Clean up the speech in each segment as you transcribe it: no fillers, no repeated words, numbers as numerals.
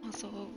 Also,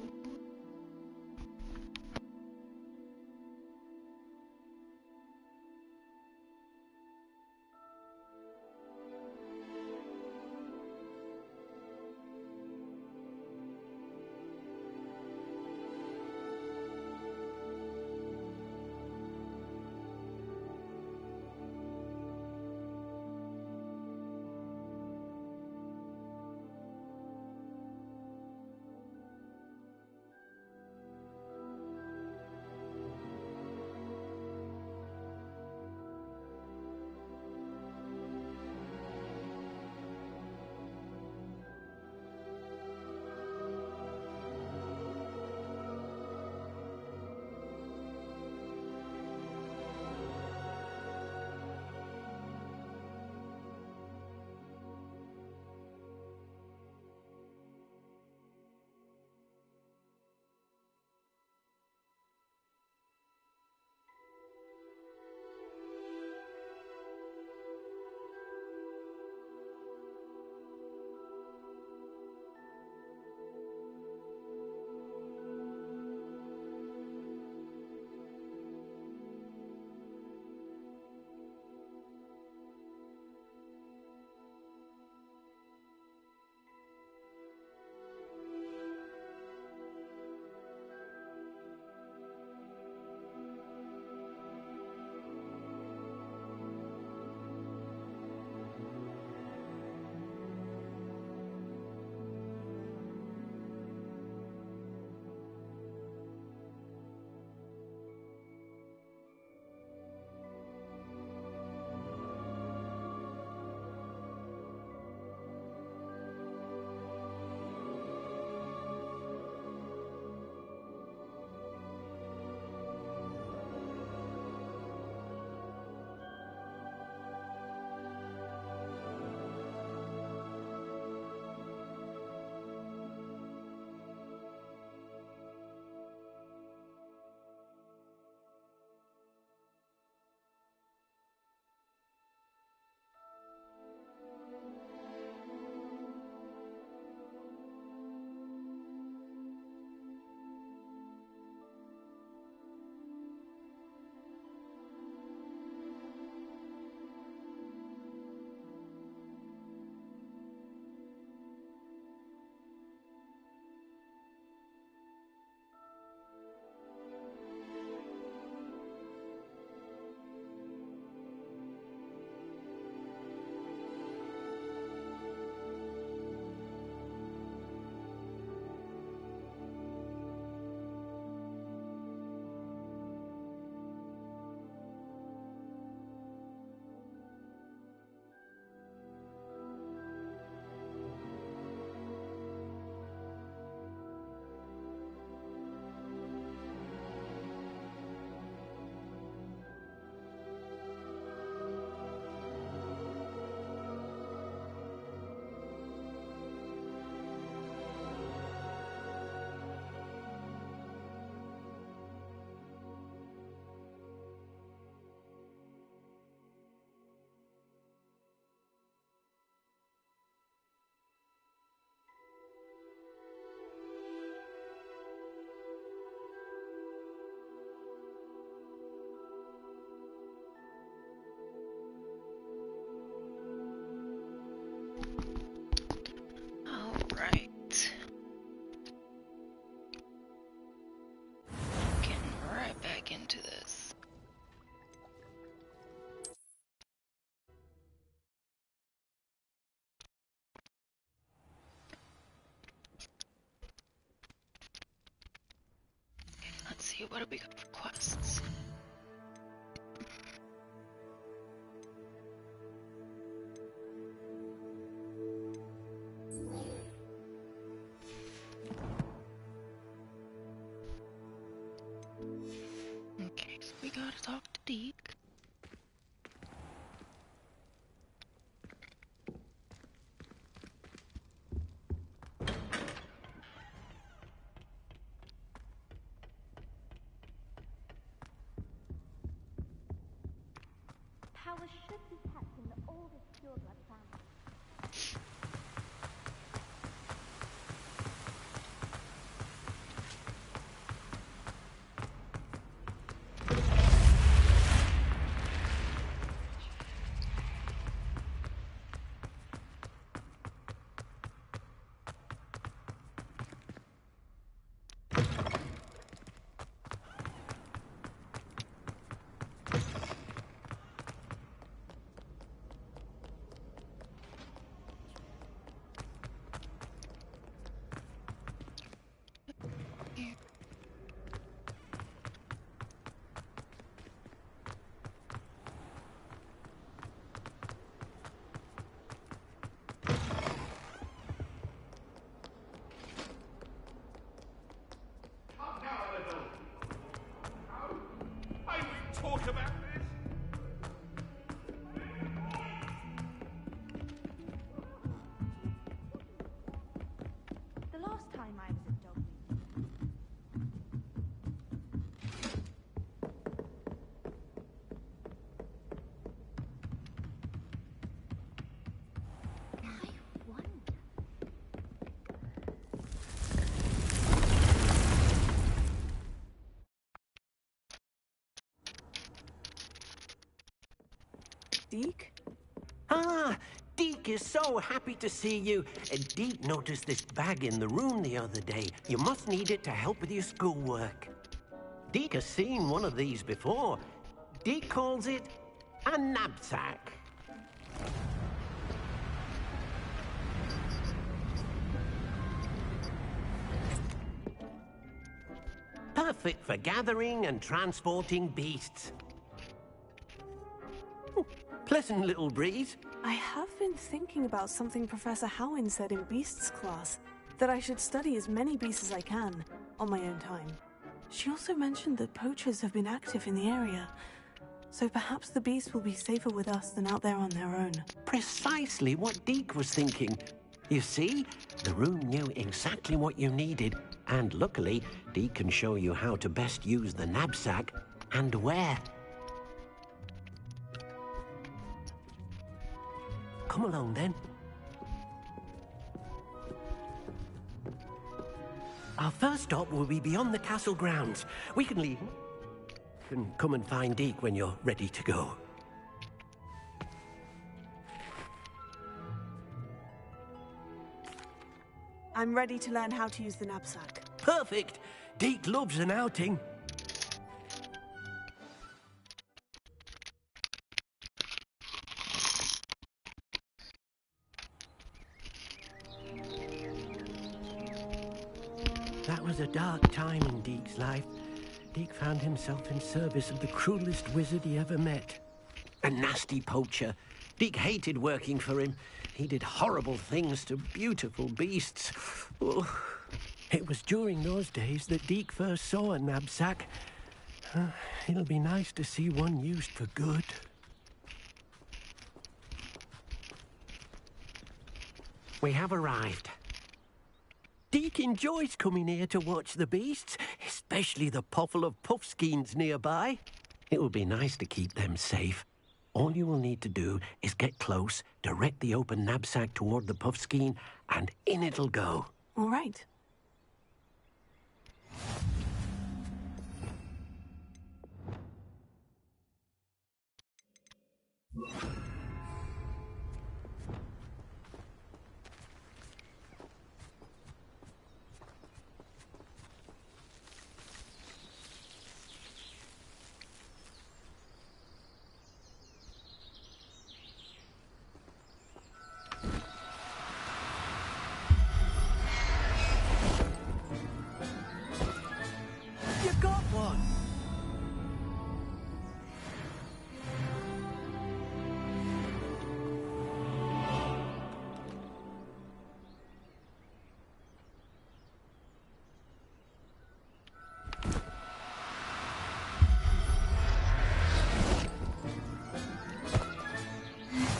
alright. Getting right back into this. Let's see, what do we got for quests? Okay, so we gotta talk to Deke. Power should be kept in the oldest pureblood family. Deke? Ah, Deke is so happy to see you. Deke noticed this bag in the room the other day. You must need it to help with your schoolwork. Deke has seen one of these before. Deke calls it a knapsack. Perfect for gathering and transporting beasts. Pleasant little breeze. I have been thinking about something Professor Howin said in Beasts class, that I should study as many beasts as I can, on my own time. She also mentioned that poachers have been active in the area, so perhaps the beasts will be safer with us than out there on their own. Precisely what Deke was thinking. You see, the room knew exactly what you needed, and luckily, Deke can show you how to best use the knapsack and where. Come along, then. Our first stop will be beyond the castle grounds. We can leave. You can come and find Deke when you're ready to go. I'm ready to learn how to use the knapsack. Perfect! Deke loves an outing. That was a dark time in Deke's life. Deke found himself in service of the cruelest wizard he ever met. A nasty poacher. Deke hated working for him. He did horrible things to beautiful beasts. Oh. It was during those days that Deke first saw a knapsack. It'll be nice to see one used for good. We have arrived. Deke enjoys coming here to watch the beasts, especially the potful of puffskeins nearby. It will be nice to keep them safe. All you will need to do is get close, direct the open knapsack toward the puffskein, and in it'll go. All right. You got one!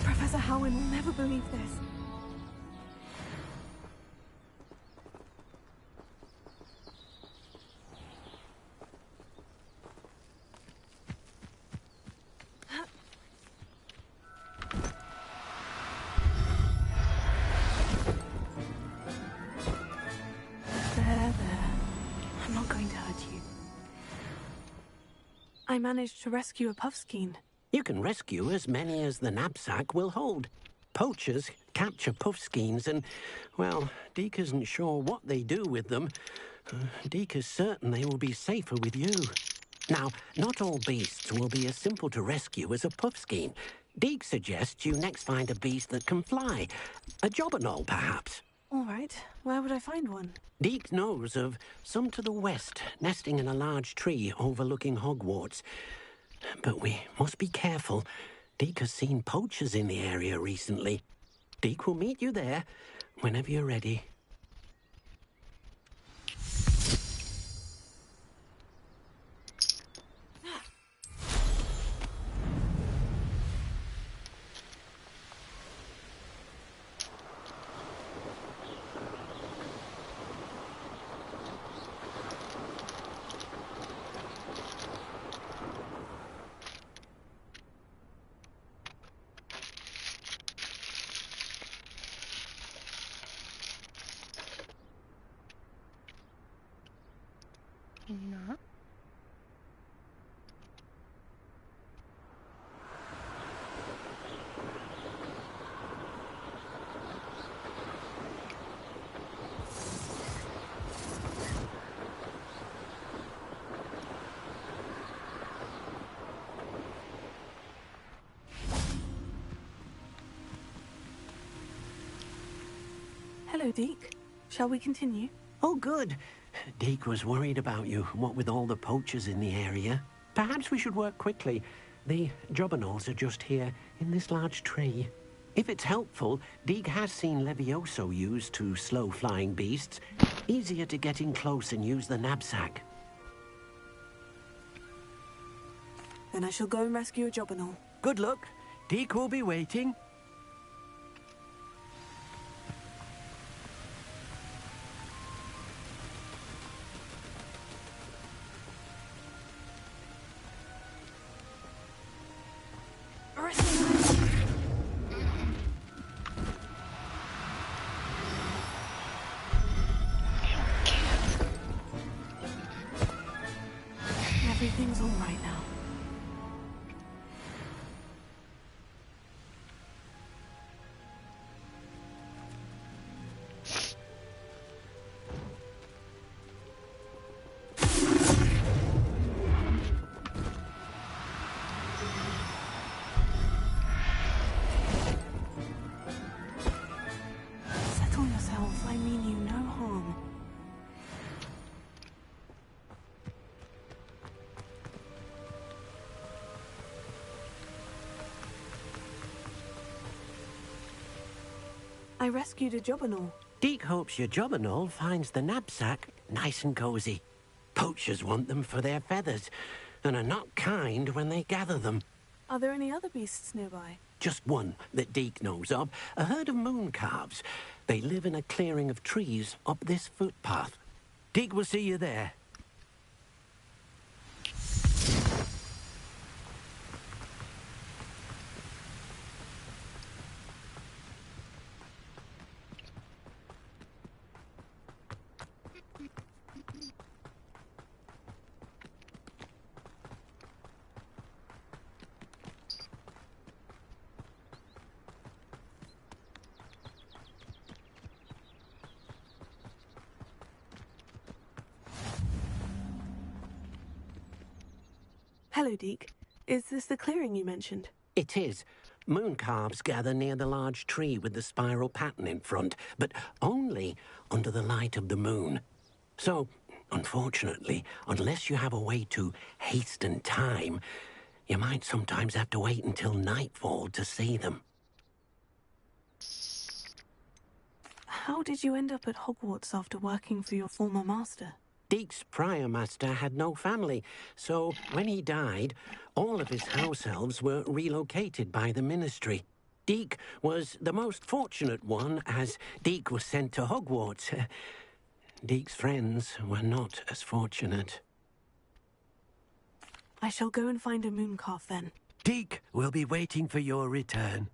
Professor Howin will never believe this. There. I'm not going to hurt you. I managed to rescue a puffskein. You can rescue as many as the knapsack will hold. Poachers capture puffskeins and, well, Deke isn't sure what they do with them. Deke is certain they will be safer with you. Now, not all beasts will be as simple to rescue as a puffskein. Deke suggests you next find a beast that can fly. A jobberknoll, perhaps. All right. Where would I find one? Deke knows of some to the west, nesting in a large tree overlooking Hogwarts. But we must be careful. Deke has seen poachers in the area recently. Deke will meet you there whenever you're ready. No. Hello, Deke. Shall we continue? Oh, good. Deke was worried about you, what with all the poachers in the area. Perhaps we should work quickly. The jobberknolls are just here, in this large tree. If it's helpful, Deke has seen Levioso used to slow flying beasts. Easier to get in close and use the knapsack. Then I shall go and rescue a jobberknoll. Good luck. Deke will be waiting. Everything's all right now. Settle yourself. I mean you no harm. I rescued a jobberknoll. Deke hopes your jobberknoll finds the knapsack nice and cozy. Poachers want them for their feathers, and are not kind when they gather them. Are there any other beasts nearby? Just one that Deke knows of, a herd of moon calves. They live in a clearing of trees up this footpath. Deke will see you there. Hello, Deke. Is this the clearing you mentioned? It is. Moon calves gather near the large tree with the spiral pattern in front, but only under the light of the moon. So, unfortunately, unless you have a way to hasten time, you might sometimes have to wait until nightfall to see them. How did you end up at Hogwarts after working for your former master? Deke's prior master had no family, so when he died, all of his house elves were relocated by the ministry. Deke was the most fortunate one, as Deke was sent to Hogwarts. Deke's friends were not as fortunate. I shall go and find a mooncalf then. Deke will be waiting for your return.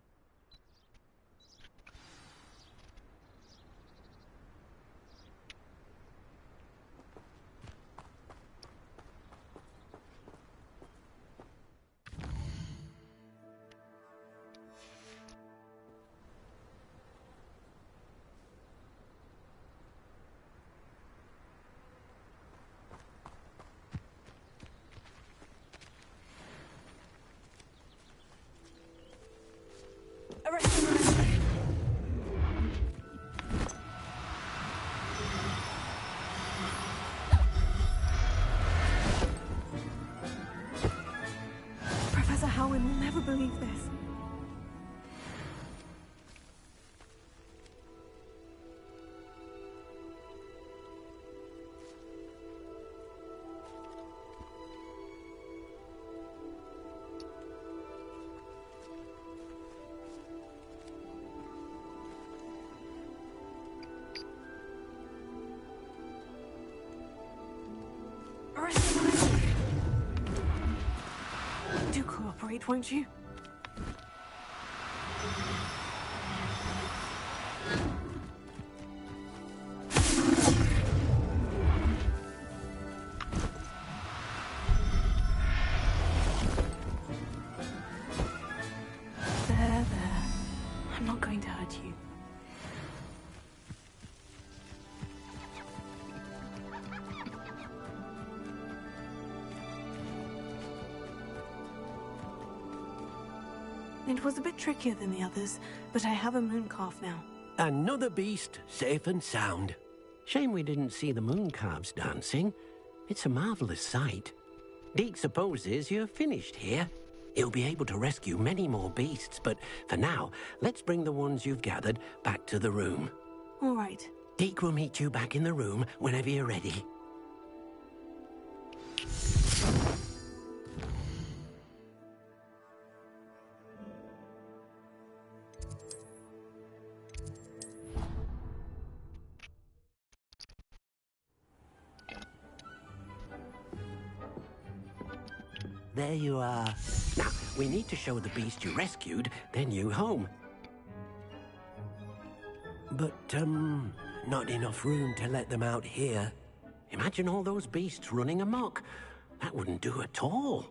Professor Howin will never believe this. Do cooperate, won't you? There. I'm not going to hurt you. It was a bit trickier than the others, but I have a mooncalf now. Another beast, safe and sound. Shame we didn't see the moon calves dancing. It's a marvelous sight. Deke supposes you're finished here. He'll be able to rescue many more beasts, but for now, let's bring the ones you've gathered back to the room. All right. Deke will meet you back in the room whenever you're ready. There you are. Now, we need to show the beast you rescued their new home. But, not enough room to let them out here. Imagine all those beasts running amok. That wouldn't do at all.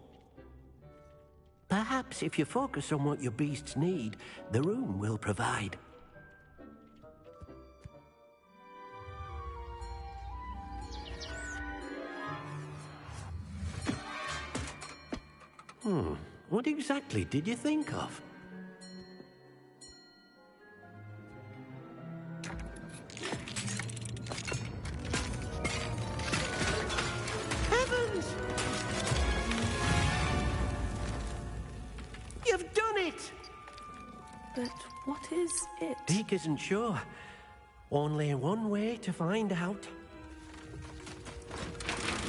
Perhaps if you focus on what your beasts need, the room will provide. What exactly did you think of? Heavens! You've done it! But what is it? Deke isn't sure. Only one way to find out.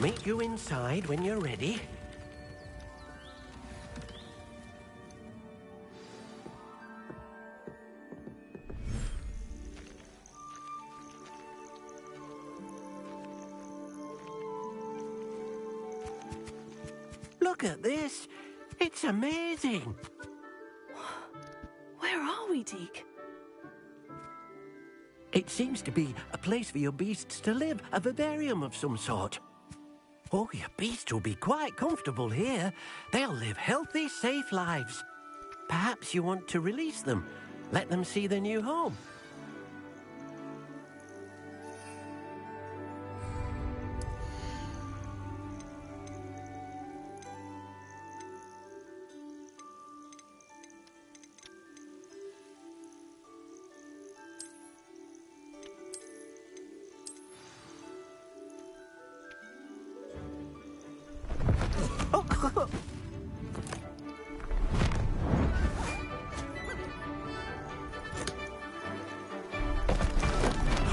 Meet you inside when you're ready. Look at this. It's amazing. Where are we, Deke? It seems to be a place for your beasts to live, a vivarium of some sort. Oh, your beasts will be quite comfortable here. They'll live healthy, safe lives. Perhaps you want to release them, let them see their new home.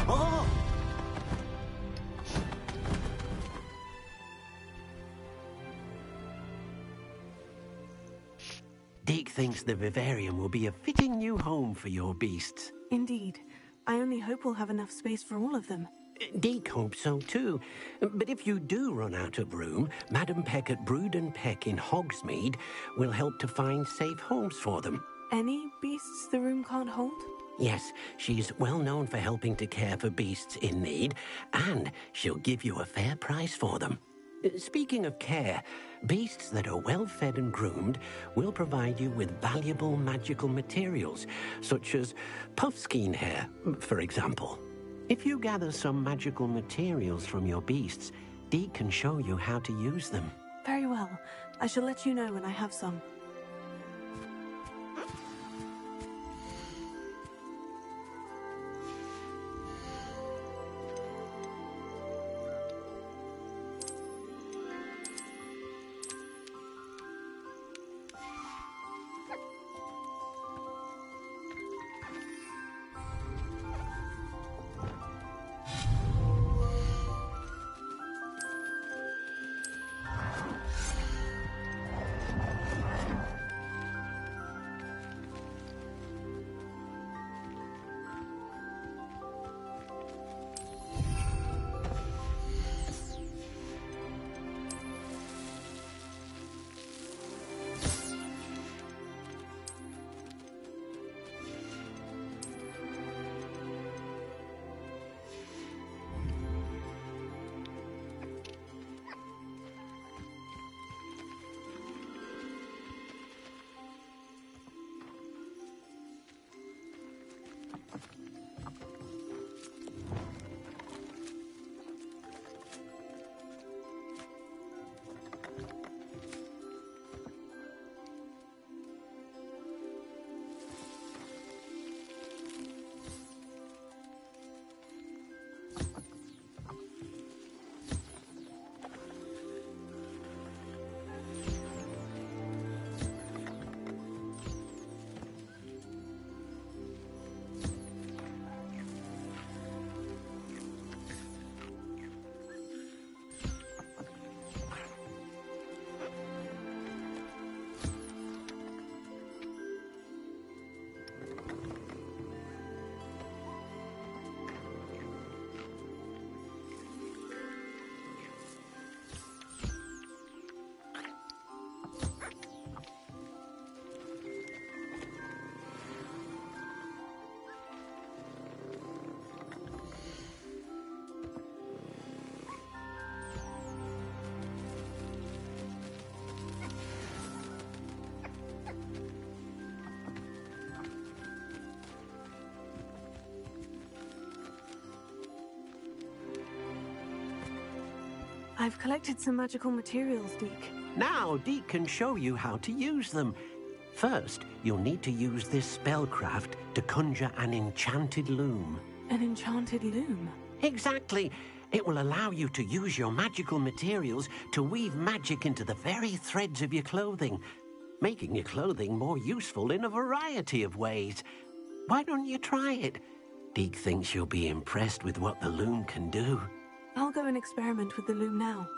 Oh! Deke thinks the vivarium will be a fitting new home for your beasts. Indeed. I only hope we'll have enough space for all of them. Deke hopes so too. But if you do run out of room, Madam Peck at Brood and Peck in Hogsmeade will help to find safe homes for them. Any beasts the room can't hold? Yes, she's well known for helping to care for beasts in need, and she'll give you a fair price for them. Speaking of care, beasts that are well fed and groomed will provide you with valuable magical materials, such as puffskein hair, for example. If you gather some magical materials from your beasts, Deke can show you how to use them. Very well. I shall let you know when I have some. I've collected some magical materials, Deke. Now, Deke can show you how to use them. First, you'll need to use this spellcraft to conjure an enchanted loom. An enchanted loom? Exactly. It will allow you to use your magical materials to weave magic into the very threads of your clothing, making your clothing more useful in a variety of ways. Why don't you try it? Deke thinks you'll be impressed with what the loom can do. I'll go and experiment with the loom now.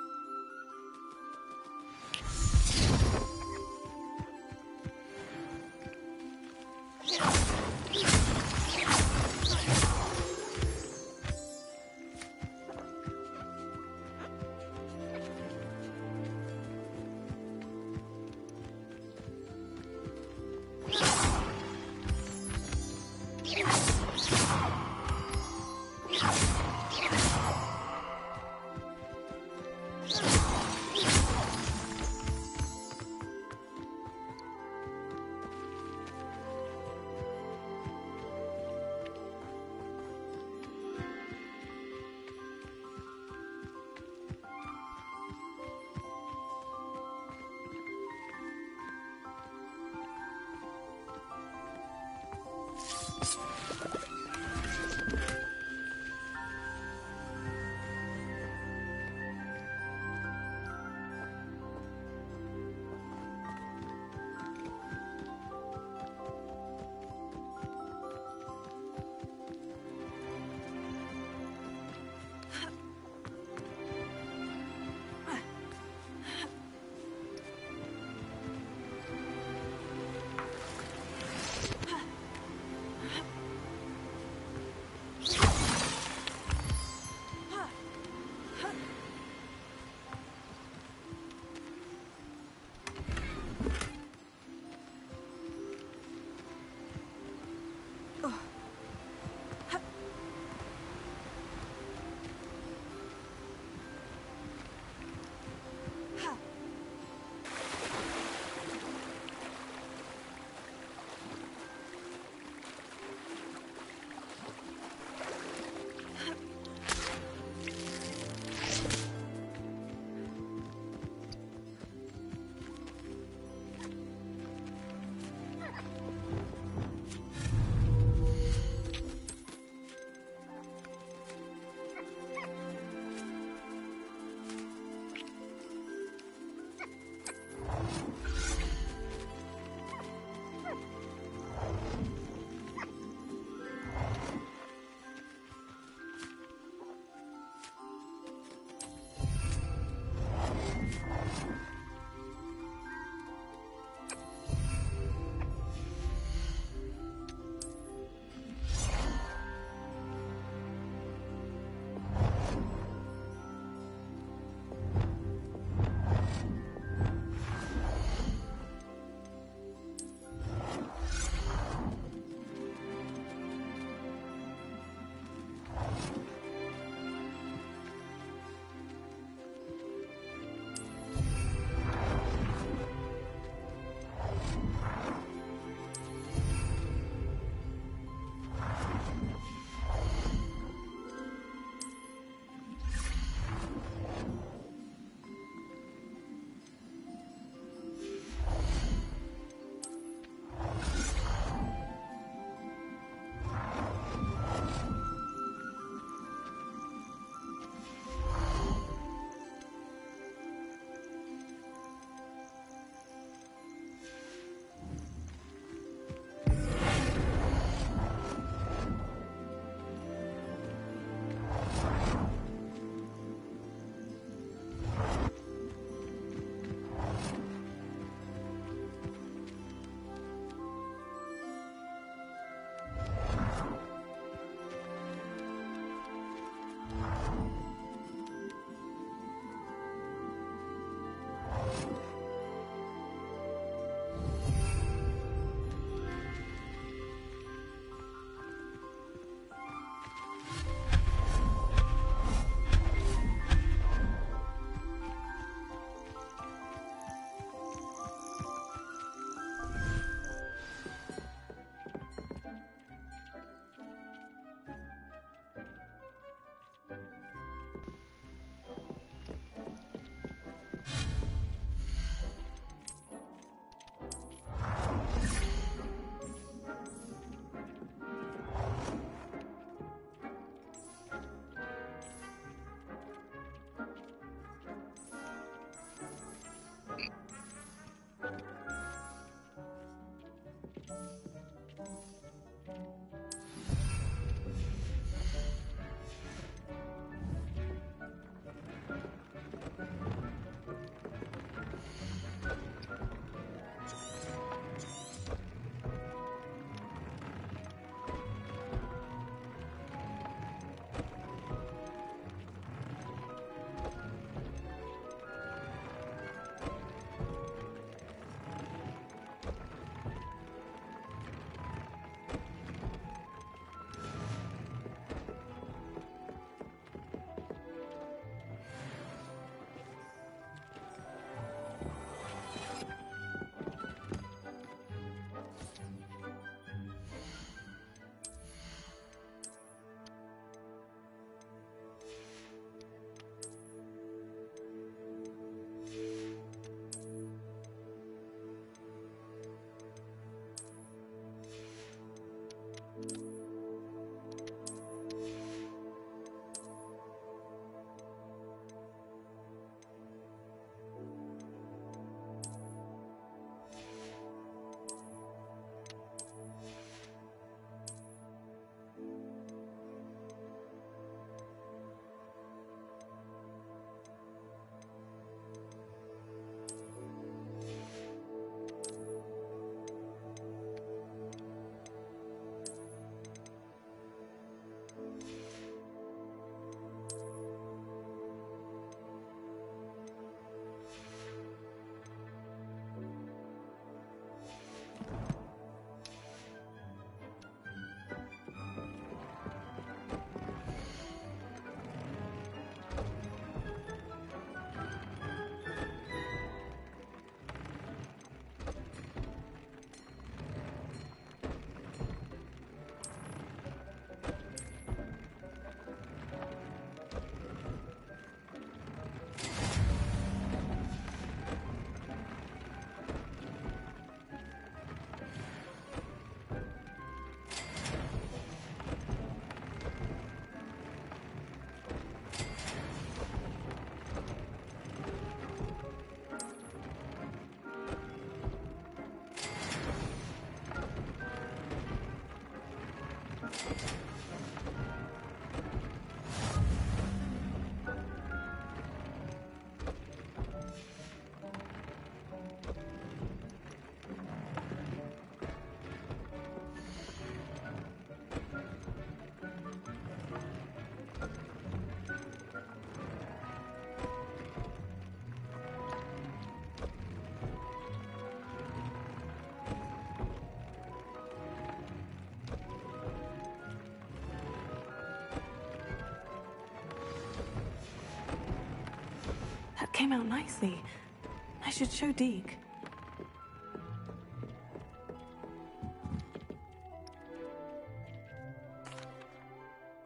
That came out nicely. I should show Deke.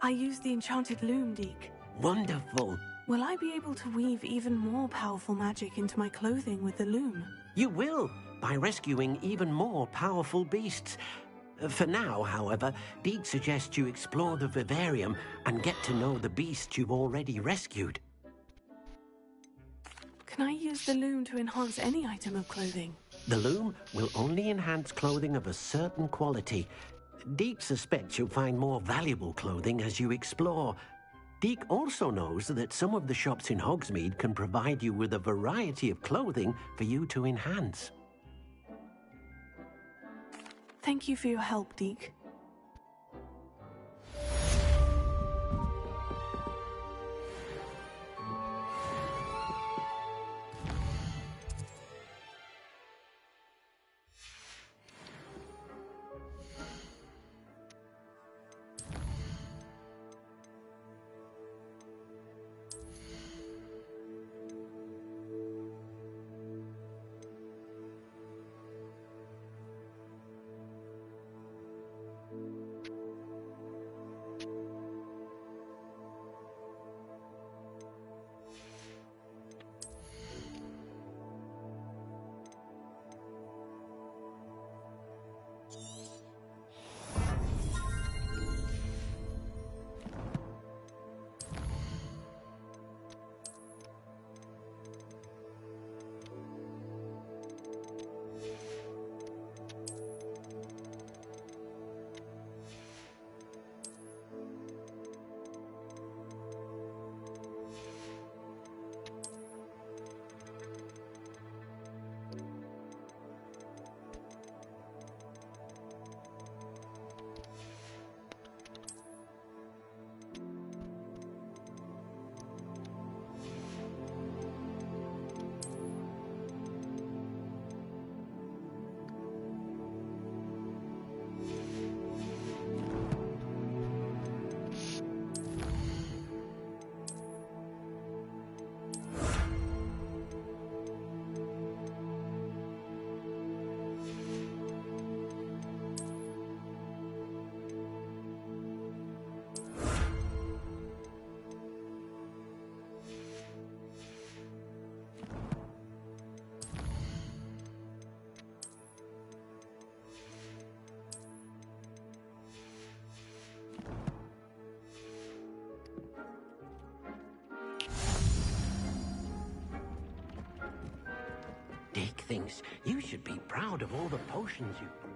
I used the enchanted loom, Deke. Wonderful. Will I be able to weave even more powerful magic into my clothing with the loom? You will, by rescuing even more powerful beasts. For now, however, Deke suggests you explore the vivarium and get to know the beasts you've already rescued. Can I use the loom to enhance any item of clothing? The loom will only enhance clothing of a certain quality. Deke suspects you'll find more valuable clothing as you explore. Deke also knows that some of the shops in Hogsmeade can provide you with a variety of clothing for you to enhance. Thank you for your help, Deke. Deke thinks you should be proud of all the potions you brew.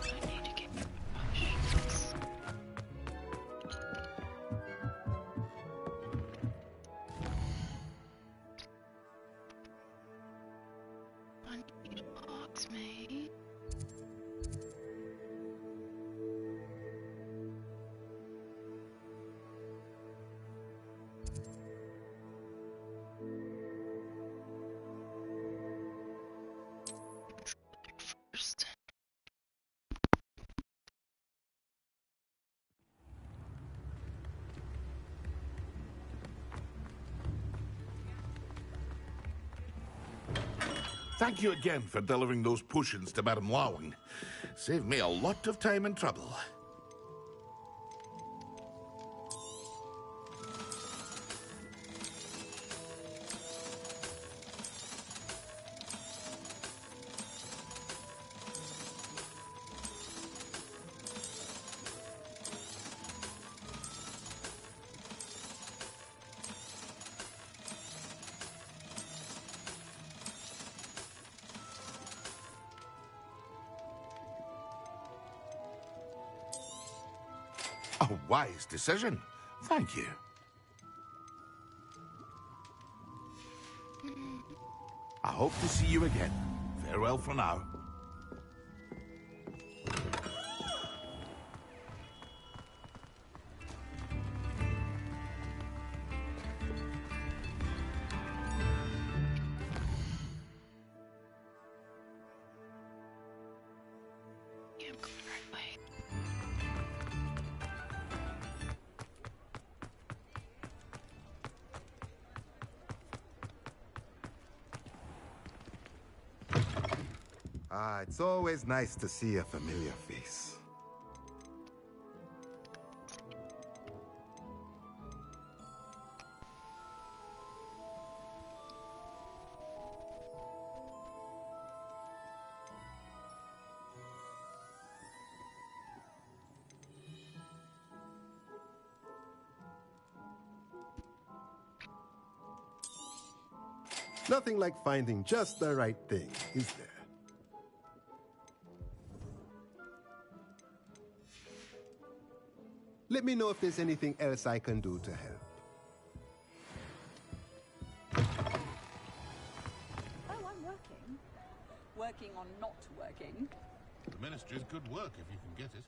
I need to get my potions. I need Hogsmeade. First. Thank you again for delivering those potions to Madame Lawing. Saved me a lot of time and trouble. A wise decision. Thank you. I hope to see you again. Farewell for now. Yeah, I'm going the right way. Ah, it's always nice to see a familiar face. Nothing like finding just the right thing, is there? Let me know if there's anything else I can do to help. Oh, I'm working. Working on not working. The Ministry's good work if you can get it.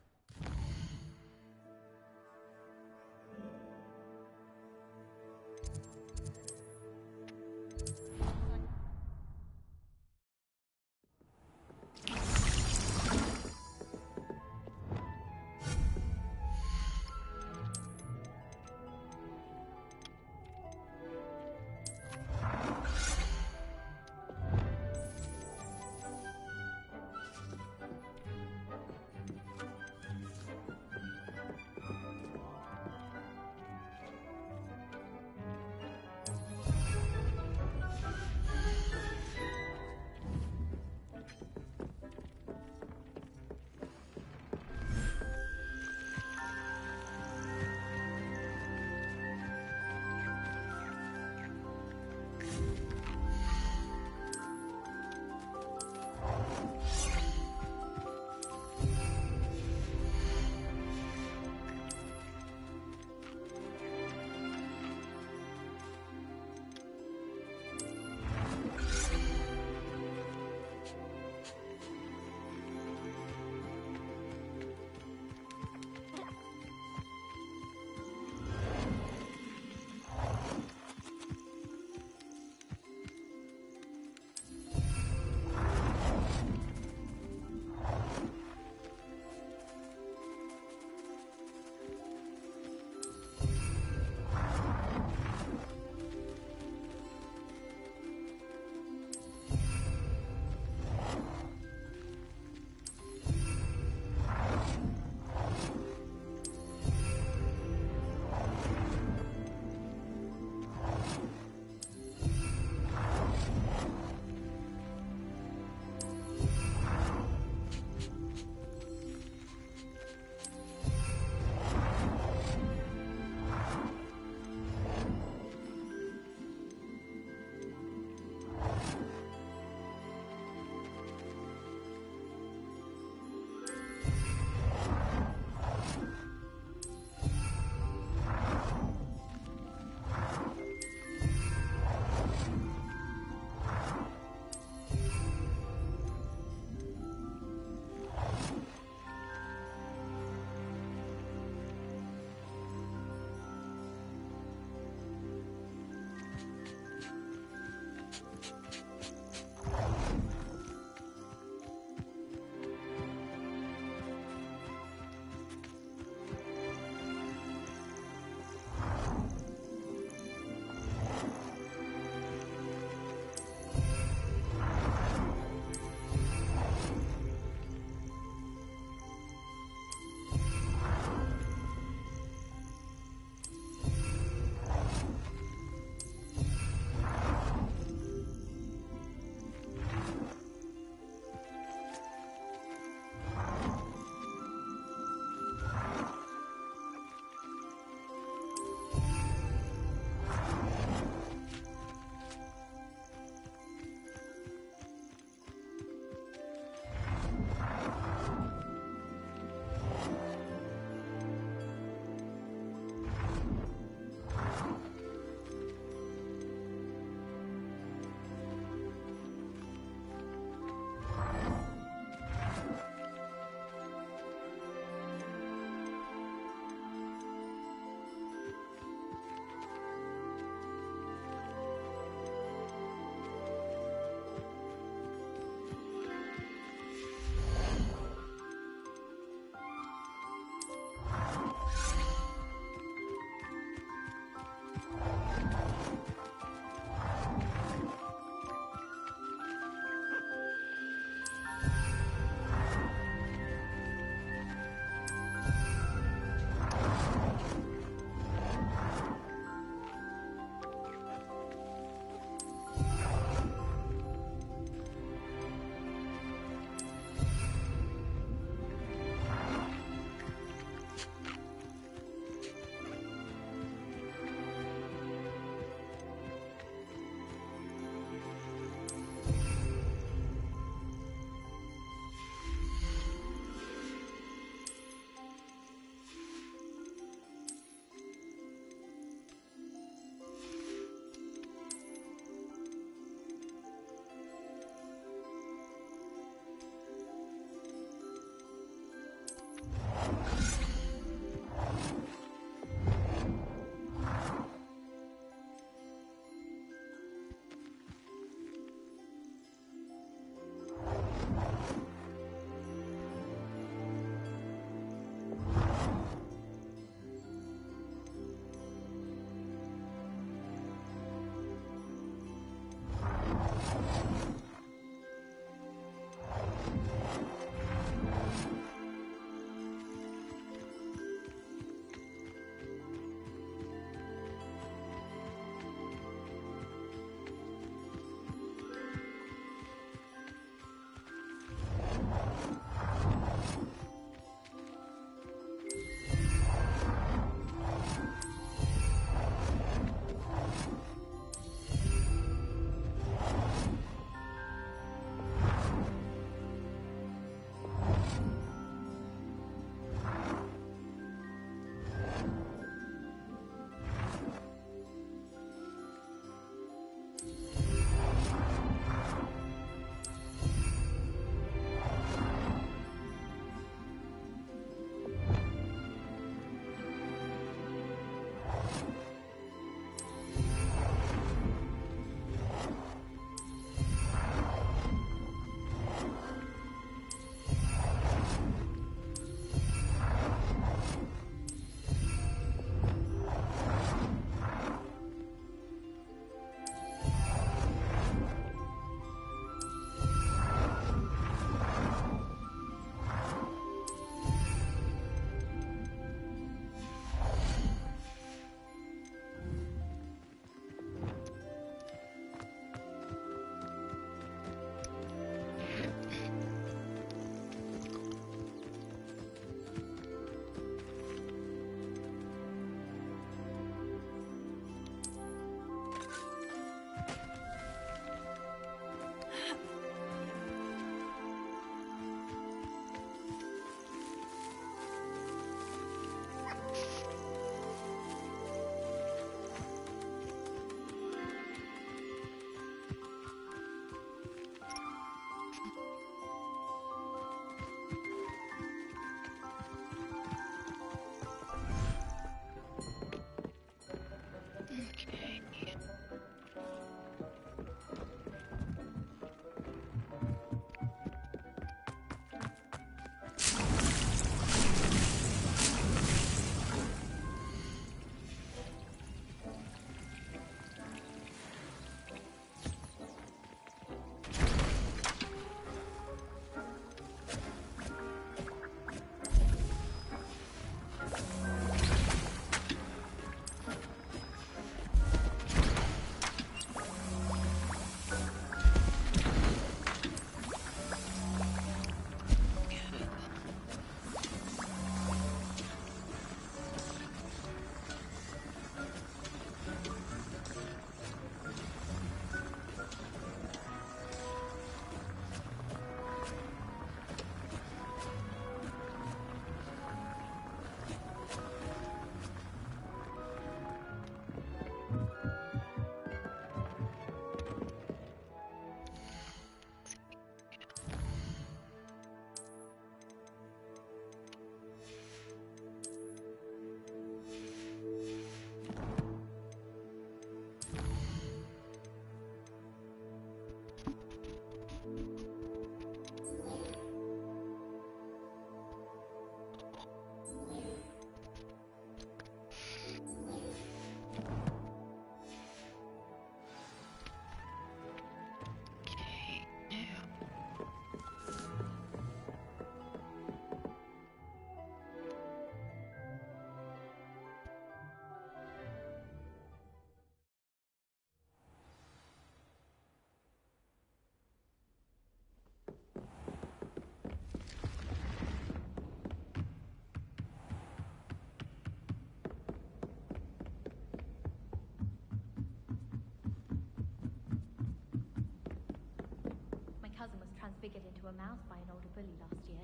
transfigured into a mouse by an older bully last year.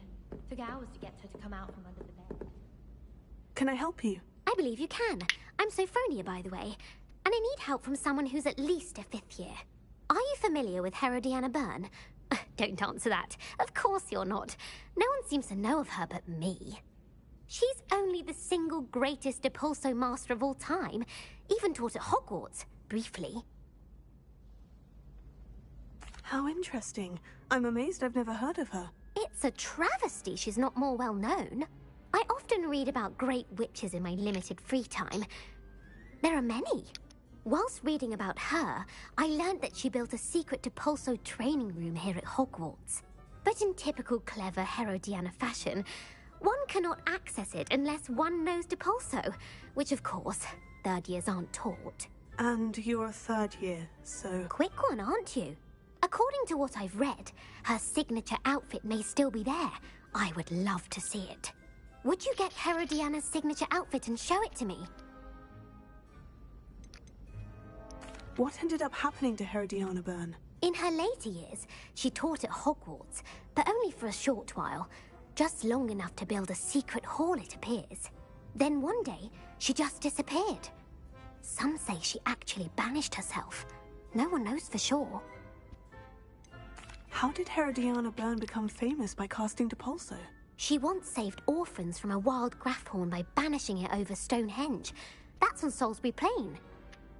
Took hours to get her to come out from under the bed. Can I help you? I believe you can. I'm Sophronia, by the way, and I need help from someone who's at least a 5th year. Are you familiar with Herodiana Byrne? Don't answer that. Of course you're not. No one seems to know of her but me. She's only the single greatest Depulso master of all time. Even taught at Hogwarts, briefly. How interesting. I'm amazed I've never heard of her. It's a travesty she's not more well known. I often read about great witches in my limited free time. There are many. Whilst reading about her, I learned that she built a secret Depulso training room here at Hogwarts. But in typical clever Herodiana fashion, one cannot access it unless one knows Depulso, which of course, 3rd years aren't taught. And you're a 3rd year, so... Quick one, aren't you? According to what I've read, her signature outfit may still be there. I would love to see it. Would you get Herodiana's signature outfit and show it to me? What ended up happening to Herodiana Byrne? In her later years, she taught at Hogwarts, but only for a short while. Just long enough to build a secret hall, it appears. Then one day, she just disappeared. Some say she actually banished herself. No one knows for sure. How did Herodiana Byrne become famous by casting Depulso? She once saved orphans from a wild Grafhorn by banishing it over Stonehenge. That's on Salisbury Plain.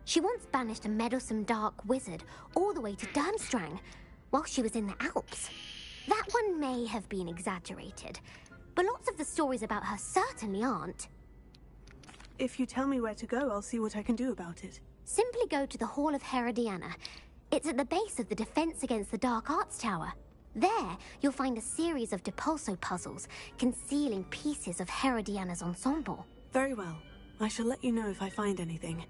She once banished a meddlesome dark wizard all the way to Durmstrang while she was in the Alps. That one may have been exaggerated, but lots of the stories about her certainly aren't. If you tell me where to go, I'll see what I can do about it. Simply go to the Hall of Herodiana. It's at the base of the Defense Against the Dark Arts Tower. There, you'll find a series of Depulso puzzles concealing pieces of Herodiana's ensemble. Very well. I shall let you know if I find anything.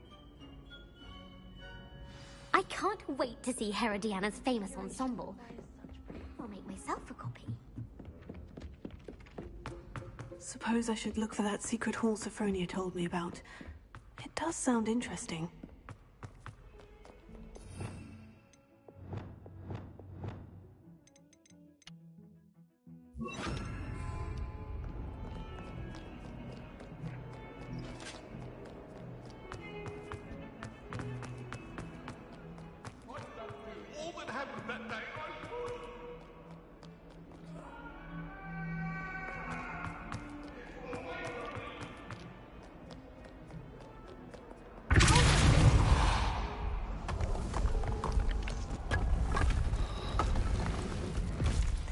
I can't wait to see Herodiana's famous ensemble. I'll make myself a copy. Suppose I should look for that secret hall Sophronia told me about. It does sound interesting. All that happened that day,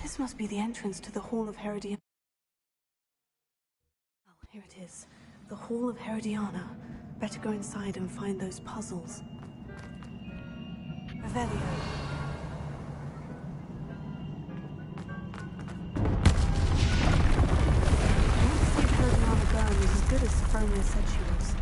This must be the entrance to the Hall of Herodiana. Oh, here it is. The Hall of Herodiana. Better go inside and find those puzzles. Revelio. I want to see if Herodiana Byrne is as good as Sophronia said she was.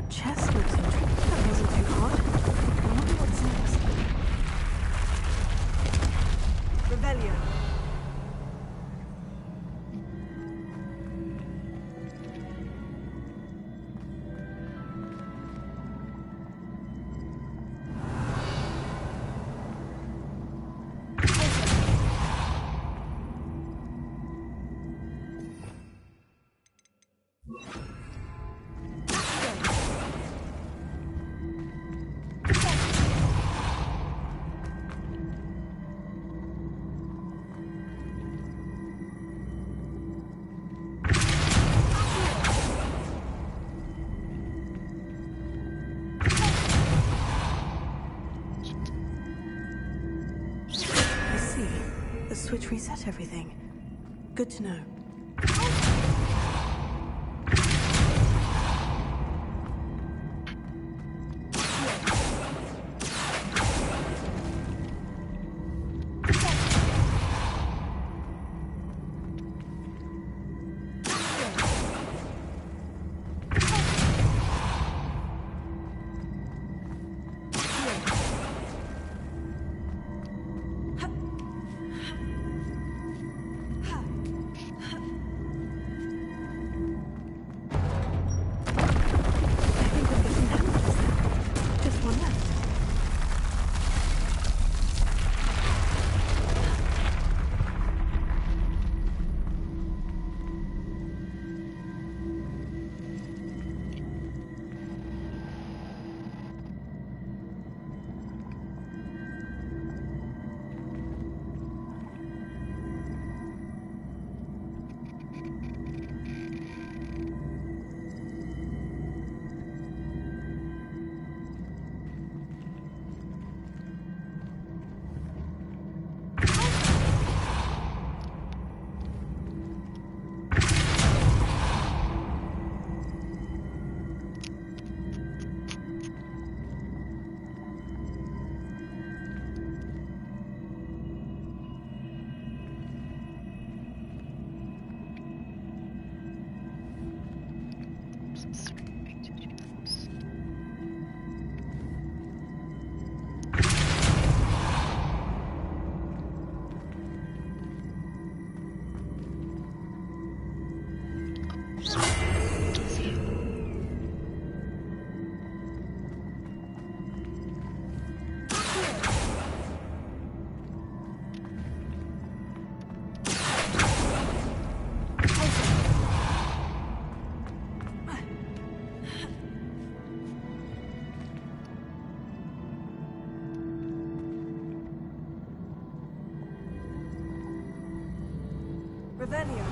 Chest looks interesting. That wasn't too hard. I wonder what's next. Revelio. I see. The switch reset everything. Good to know. Revelio.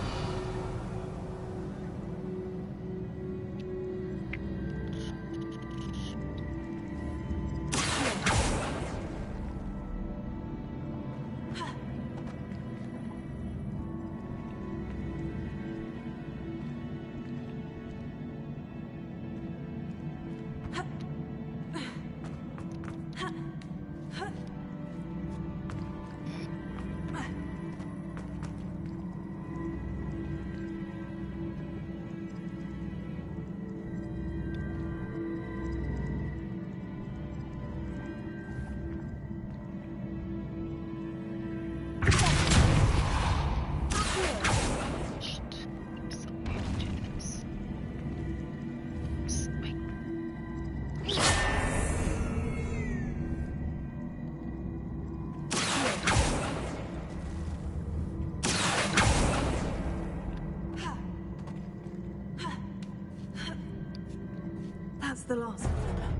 That's the last of them.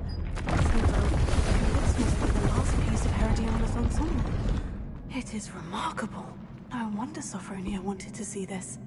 This must be the last piece of Herodiana's ensemble. It is remarkable. No wonder Sophronia wanted to see this.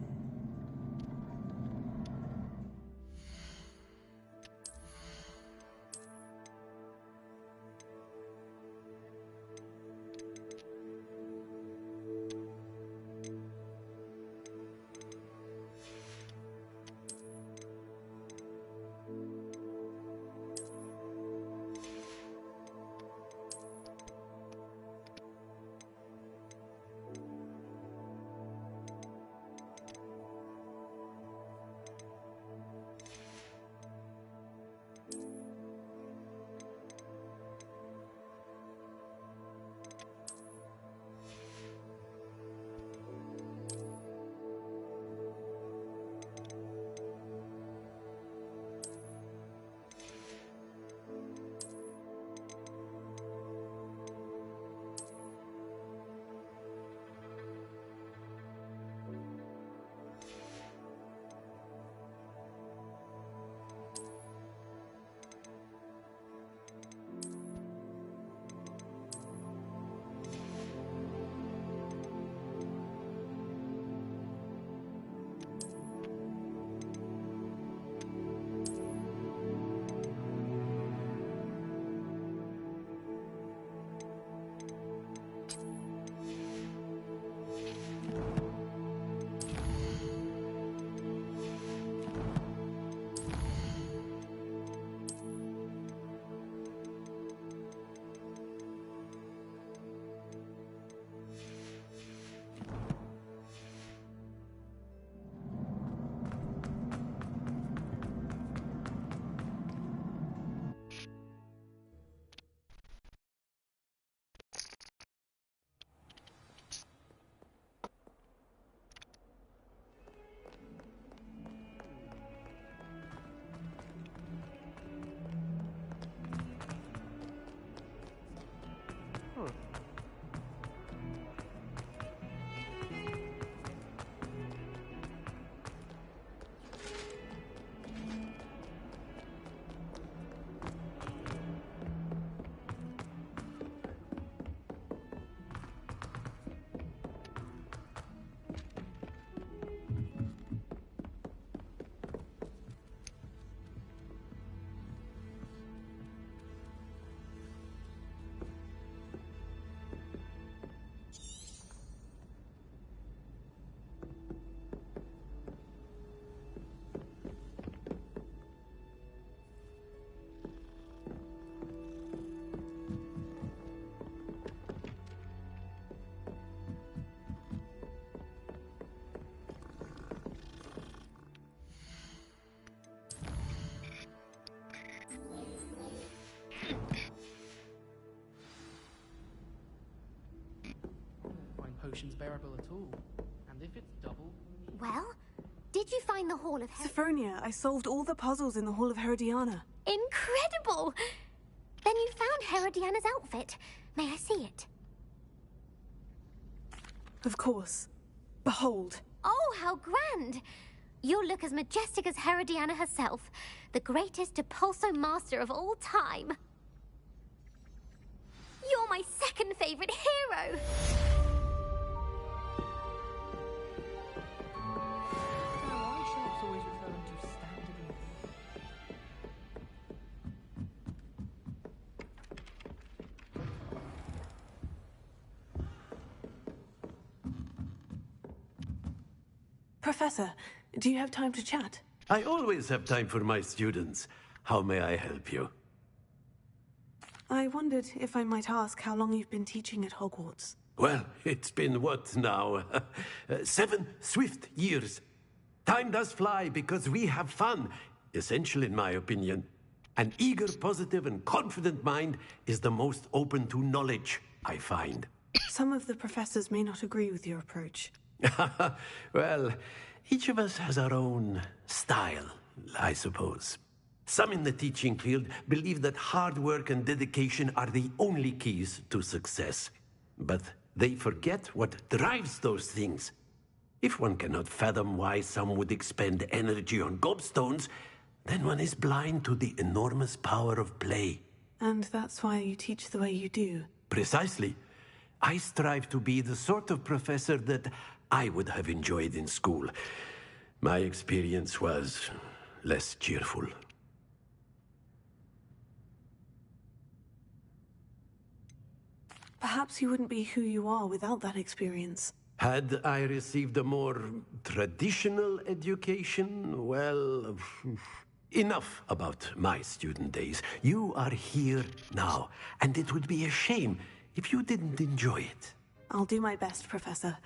Potions bearable at all. And if it's double... Well, did you find the Hall of Sophronia, I solved all the puzzles in the Hall of Herodiana. Incredible! Then you found Herodiana's outfit. May I see it? Of course. Behold. Oh, how grand! You'll look as majestic as Herodiana herself, the greatest Depulso master of all time. You're my second favorite hero! Professor, do you have time to chat? I always have time for my students. How may I help you? I wondered if I might ask how long you've been teaching at Hogwarts. Well, it's been what now? 7 swift years. Time does fly because we have fun. Essential in my opinion. An eager, positive, and confident mind is the most open to knowledge, I find. Some of the professors may not agree with your approach. Well, each of us has our own style, I suppose. Some in the teaching field believe that hard work and dedication are the only keys to success. But they forget what drives those things. If one cannot fathom why some would expend energy on gobstones, then one is blind to the enormous power of play. And that's why you teach the way you do. Precisely. I strive to be the sort of professor that I would have enjoyed in school. My experience was less cheerful. Perhaps you wouldn't be who you are without that experience. Had I received a more traditional education, well, enough about my student days. You are here now, and it would be a shame if you didn't enjoy it. I'll do my best, Professor.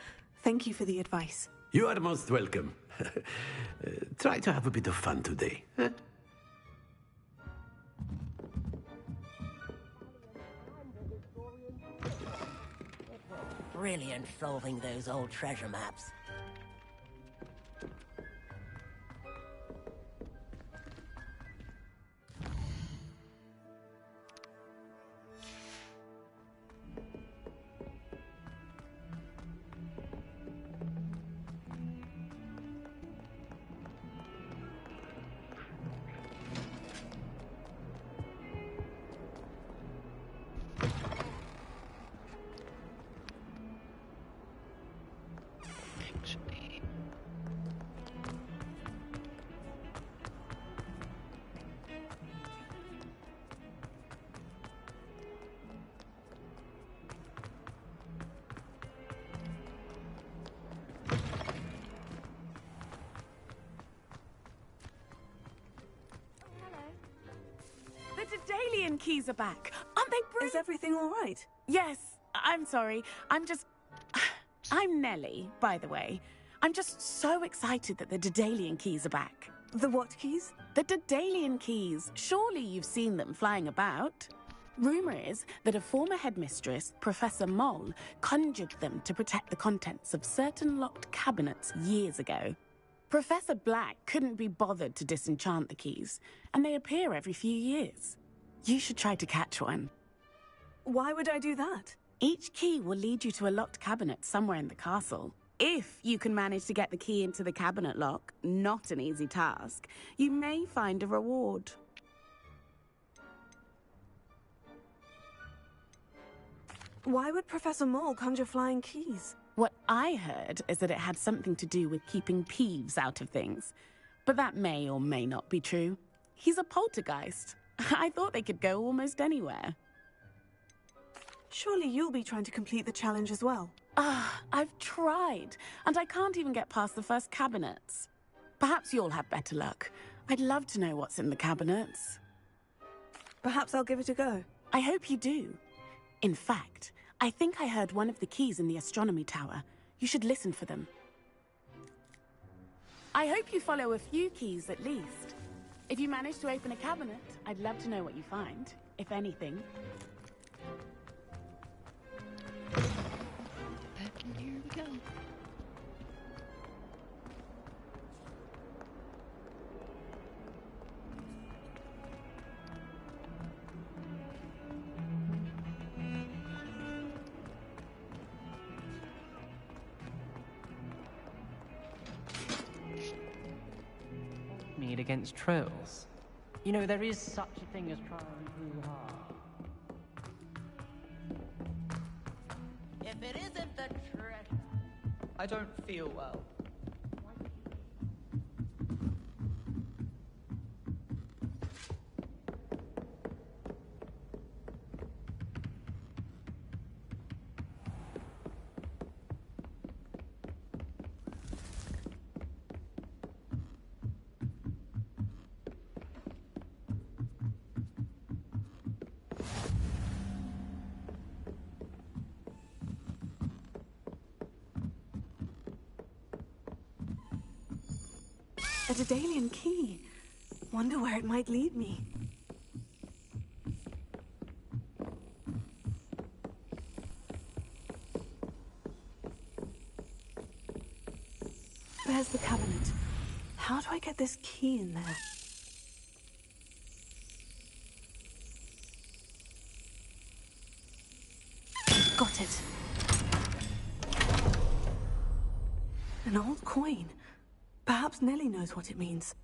Thank you for the advice. You are most welcome. Try to have a bit of fun today. Huh? Brilliant solving those old treasure maps. The Daedalian keys are back. Aren't they brilliant? Is everything all right? Yes. I'm sorry. I'm Nellie, by the way. I'm just so excited that the Daedalian keys are back. The what keys? The Daedalian keys. Surely you've seen them flying about. Rumor is that a former headmistress, Professor Mole, conjured them to protect the contents of certain locked cabinets years ago. Professor Black couldn't be bothered to disenchant the keys, and they appear every few years. You should try to catch one. Why would I do that? Each key will lead you to a locked cabinet somewhere in the castle. If you can manage to get the key into the cabinet lock, not an easy task, you may find a reward. Why would Professor Mole conjure flying keys? What I heard is that it had something to do with keeping Peeves out of things. But that may or may not be true. He's a poltergeist. I thought they could go almost anywhere. Surely you'll be trying to complete the challenge as well. I've tried, and I can't even get past the first cabinets. Perhaps you'll have better luck. I'd love to know what's in the cabinets. Perhaps I'll give it a go. I hope you do. In fact, I think I heard one of the keys in the astronomy tower. You should listen for them. I hope you follow a few keys at least. If you manage to open a cabinet, I'd love to know what you find, if anything. And here we go. Meet against trolls. You know, there is such a thing as trying too hard. If it isn't the treasure... I don't feel well. A Daedalian key. Wonder where it might lead me. There's the cabinet. How do I get this key in there? Got it. An old coin. Perhaps Nellie knows what it means.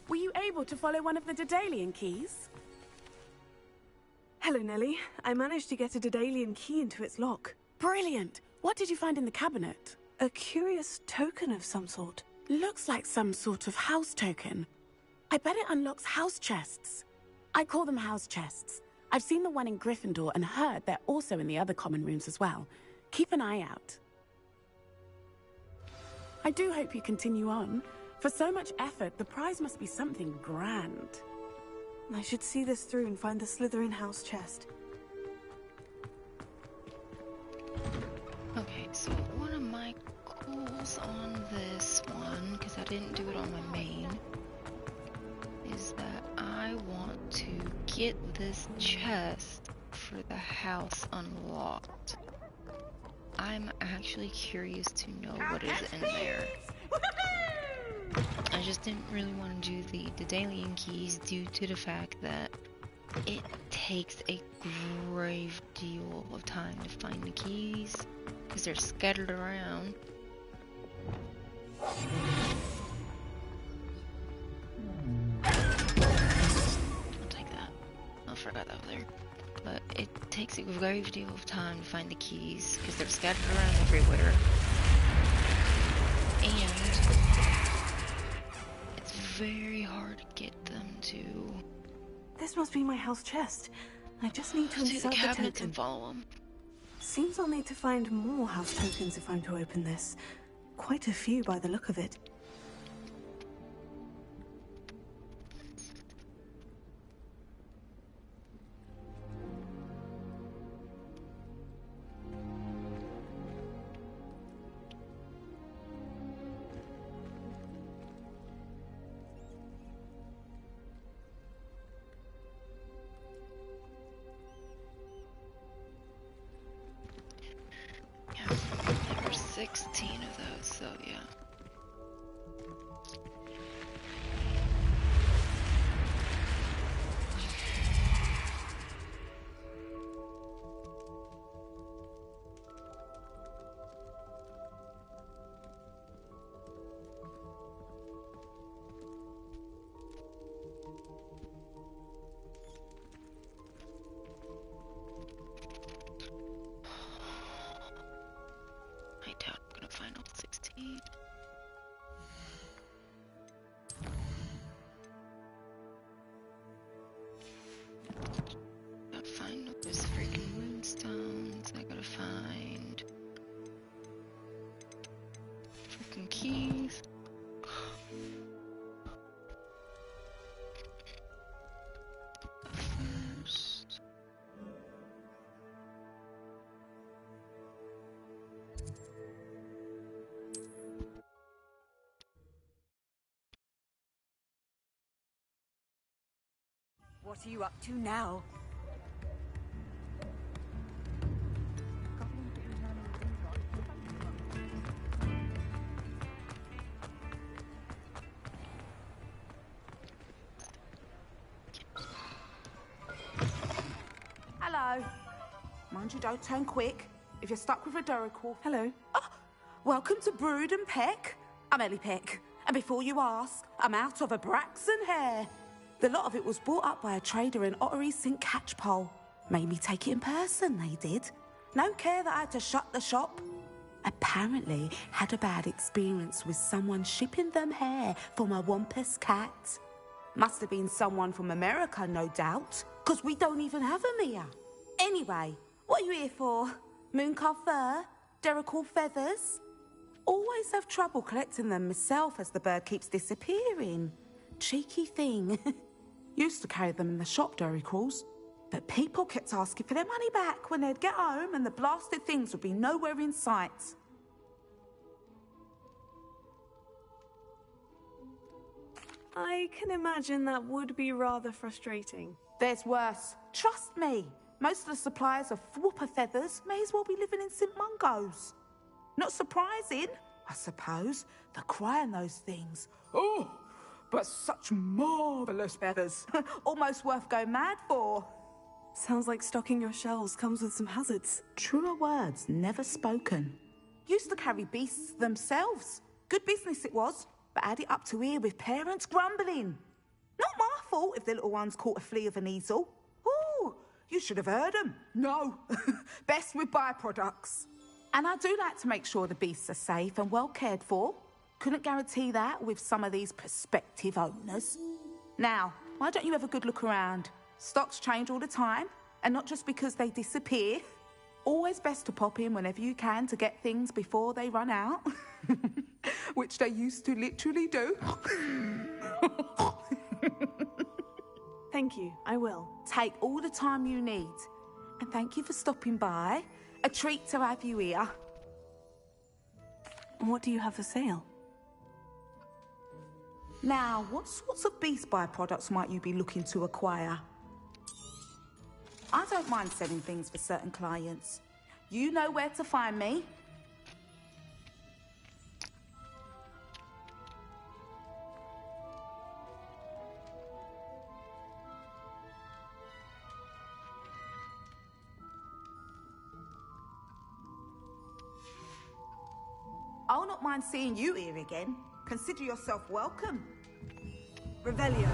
Were you able to follow one of the Daedalian keys? Hello, Nellie. I managed to get a Daedalian key into its lock. Brilliant! What did you find in the cabinet? A curious token of some sort. Looks like some sort of house token. I bet it unlocks house chests. I call them house chests. I've seen the one in Gryffindor and heard they're also in the other common rooms as well. Keep an eye out. I do hope you continue on. For so much effort, the prize must be something grand. I should see this through and find the Slytherin house chest. Okay, so one of my goals on this one, because I didn't do it on my main, is that I want to get this chest for the house unlocked. I'm actually curious to know what is in there. I just didn't really want to do the Daedalian keys due to the fact that it takes a grave deal of time to find the keys because they're scattered around. I'll take that. I forgot that was there. But it takes a grave deal of time to find the keys because they're scattered around everywhere. And it's very hard to get them to... This must be my house chest. I just need to insert the cabinets token. and follow them. Seems I'll need to find more house tokens if I'm to open this. Quite a few by the look of it. There were 16 of those, so yeah. I doubt I'm gonna find all 16. Gotta find all those freaking moonstones. I gotta find freaking keys. First. What are you up to now? you don't turn quick. If you're stuck with a Duracall... Hello. Oh, welcome to Brood and Peck. I'm Ellie Peck. And before you ask, I'm out of a Braxton hair. The lot of it was bought up by a trader in Ottery St. Catchpole. Made me take it in person, they did. No care that I had to shut the shop. Apparently had a bad experience with someone shipping them hair for my Wampus cat. Must have been someone from America, no doubt, because we don't even have them here. Anyway, what are you here for? Mooncarved fur? Duracall feathers? Always have trouble collecting them myself as the bird keeps disappearing. Cheeky thing. Used to carry them in the shop, Duracalls. But people kept asking for their money back when they'd get home and the blasted things would be nowhere in sight. I can imagine that would be rather frustrating. There's worse. Trust me. Most of the suppliers of whooper feathers may as well be living in St. Mungo's. Not surprising, I suppose, the cry on those things. Oh, but such marvellous feathers. Almost worth going mad for. Sounds like stocking your shelves comes with some hazards. Truer words never spoken. Used to carry beasts themselves. Good business it was, but had it up to here with parents grumbling. Not my fault if the little ones caught a flea of an easel. Ooh, you should have heard them. No, best with byproducts. And I do like to make sure the beasts are safe and well cared for. Couldn't guarantee that with some of these prospective owners. Now, why don't you have a good look around? Stocks change all the time, and not just because they disappear. Always best to pop in whenever you can to get things before they run out. Which they used to literally do. Thank you, I will. Take all the time you need. And thank you for stopping by. A treat to have you here. What do you have for sale? Now, what sorts of beast byproducts might you be looking to acquire? I don't mind selling things for certain clients. You know where to find me. I'll not mind seeing you here again. Consider yourself welcome. Revelio.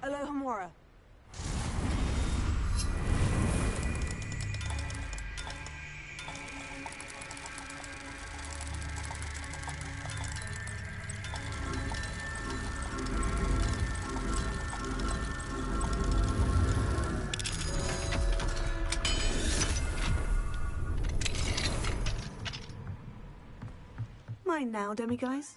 Alohomora. Mine now, demiguise.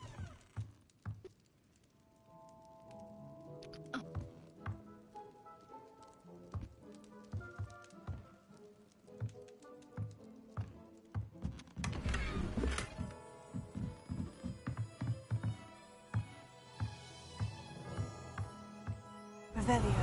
Revelio.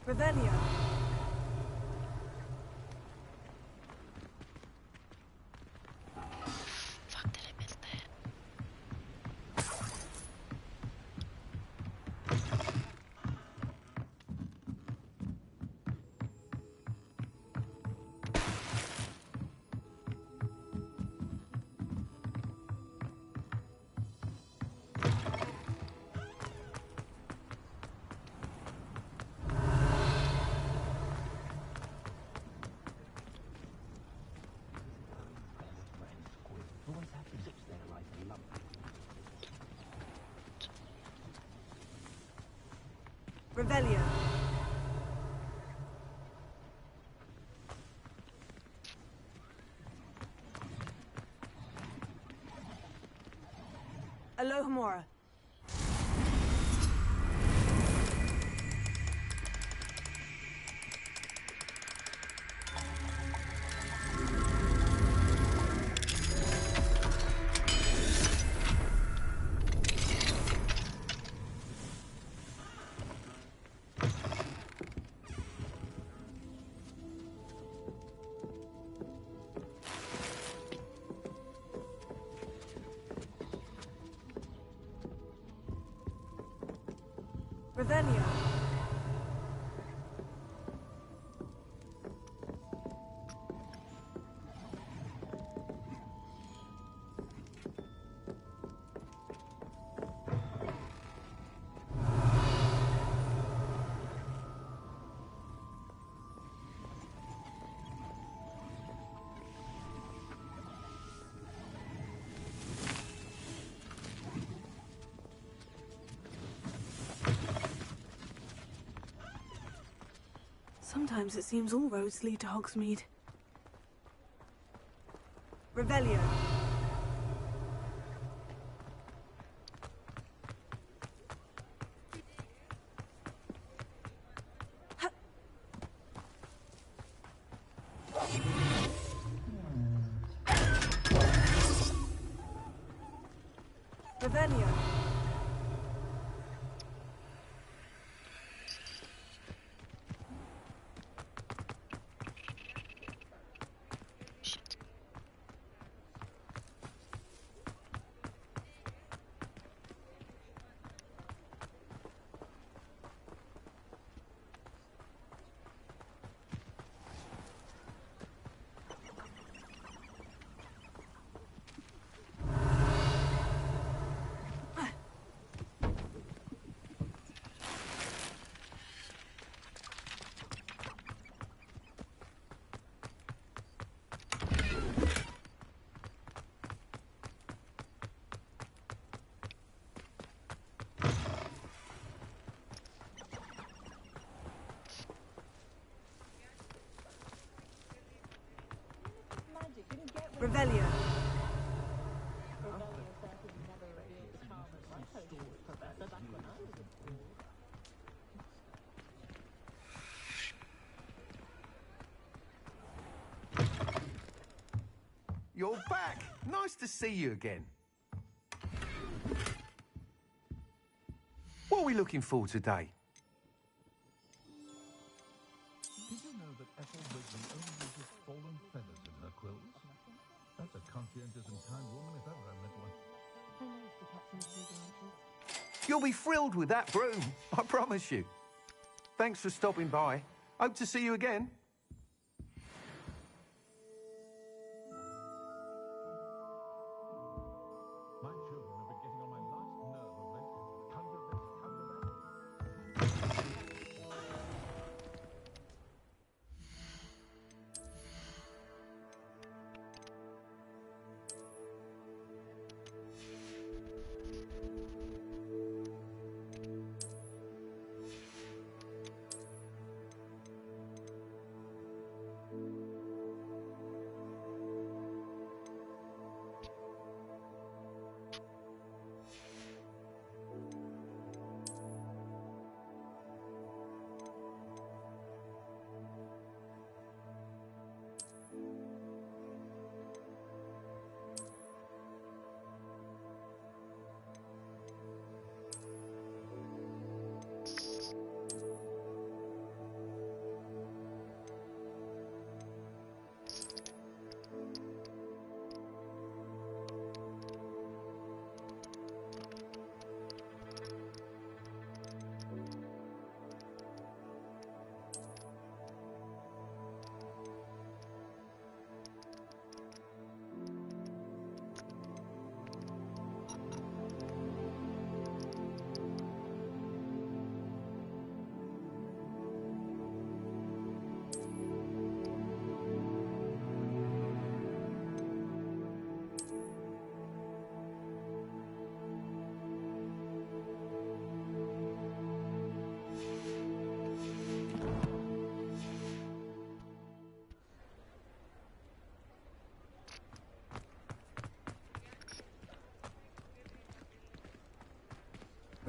Revelio. Fuck, did I miss that? Revelio. Alohomora. Revelio. Sometimes it seems all roads lead to Hogsmeade. Revelio. Revelio. Revelio. You're back! Nice to see you again. What are we looking for today? Did you know that Ethel Wiggly only uses fallen feathers in her quills? That's a conscientious and kind woman if ever I met one. You'll be thrilled with that broom, I promise you. Thanks for stopping by. Hope to see you again. My children have been getting on my last nerve of late. Conjure this, conjure that.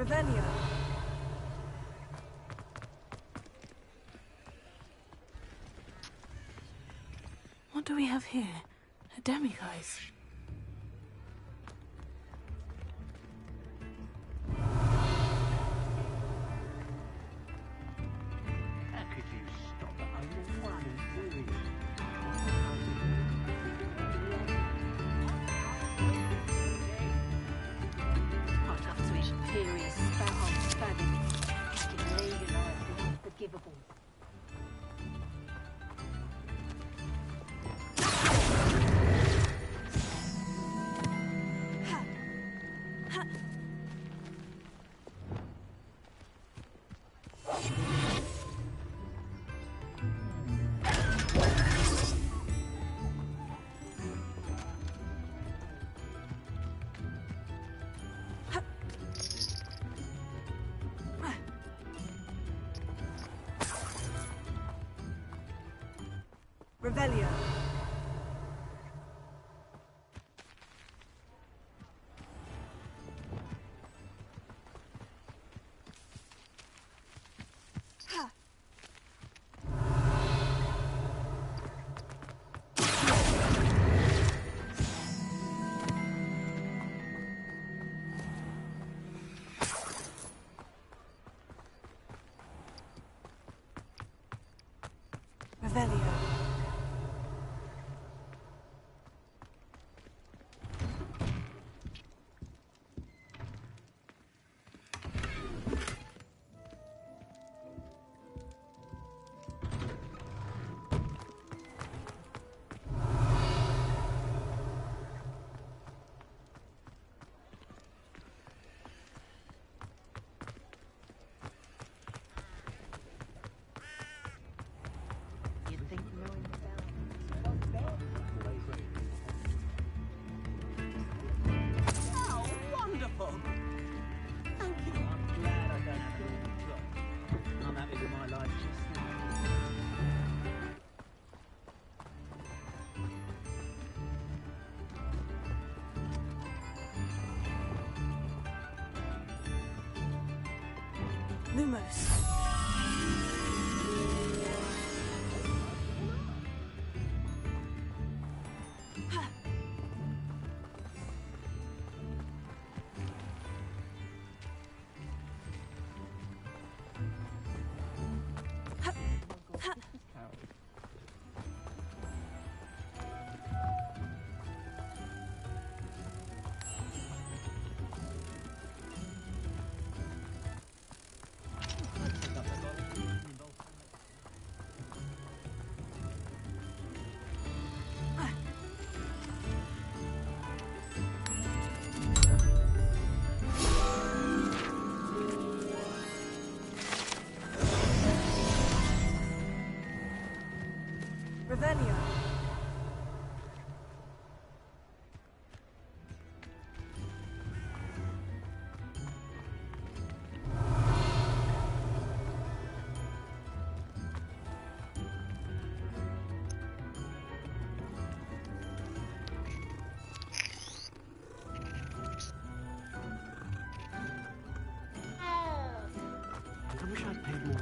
Revelio. What do we have here? A demiguise. How could you stop at only one and do it? I'd have to imperious spell spamming. Fucking legalised the unforgivable. Revelio. Revelio. Oh, wonderful! Thank you. I'm glad I don't have it all clock. I'm happy with my life just now. Lumos. Revelio. I wish I'd paid more.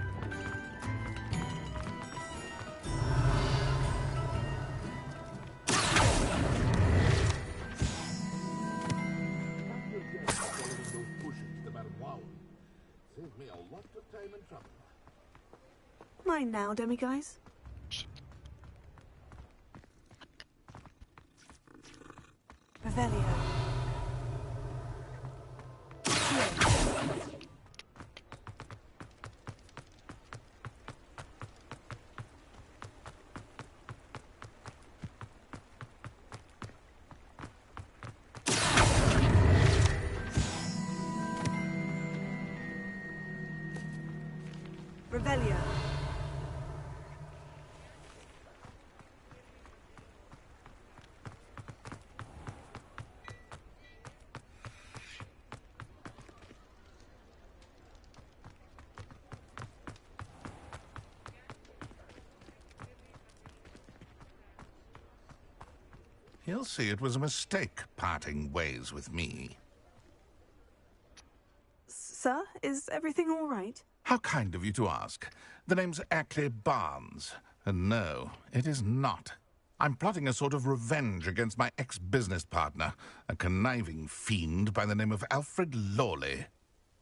Saved me a lot of time and trouble. Mine now, demiguise. Revelio. Revelio. He'll see it was a mistake parting ways with me. Sir? Is everything all right? How kind of you to ask. The name's Ackley Barnes. And no, it is not. I'm plotting a sort of revenge against my ex-business partner, a conniving fiend by the name of Alfred Lawley.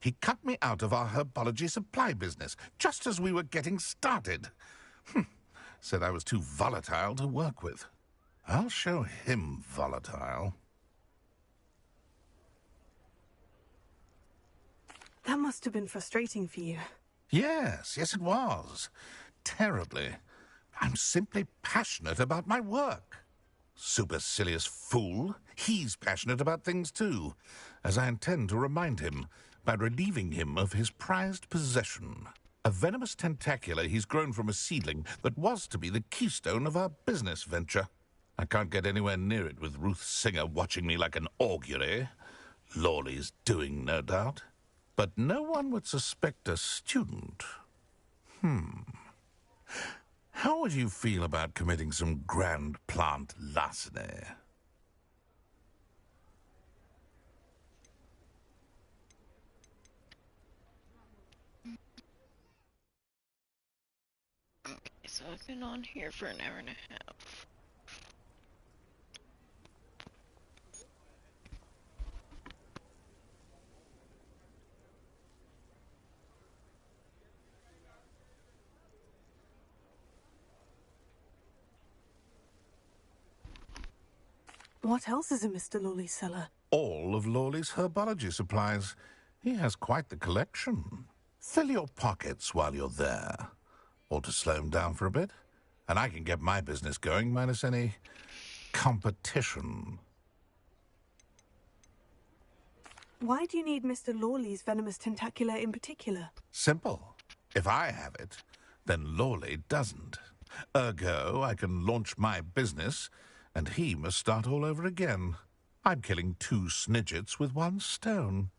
He cut me out of our herbology supply business, just as we were getting started. Said I was too volatile to work with. I'll show him volatile. That must have been frustrating for you. Yes, it was. Terribly. I'm simply passionate about my work. Supercilious fool. He's passionate about things too, as I intend to remind him by relieving him of his prized possession. A venomous tentacula he's grown from a seedling that was to be the keystone of our business venture. I can't get anywhere near it with Ruth Singer watching me like an augury. Lawley's doing, no doubt. But no one would suspect a student. How would you feel about committing some grand plant larceny? Okay, so I've been on here for an hour and a half. What else is in Mr. Lawley's cellar? All of Lawley's herbology supplies. He has quite the collection. Fill your pockets while you're there. Or to slow him down for a bit. And I can get my business going minus any competition. Why do you need Mr. Lawley's venomous tentacula in particular? Simple. If I have it, then Lawley doesn't. Ergo, I can launch my business, and he must start all over again. I'm killing 2 snidgets with 1 stone.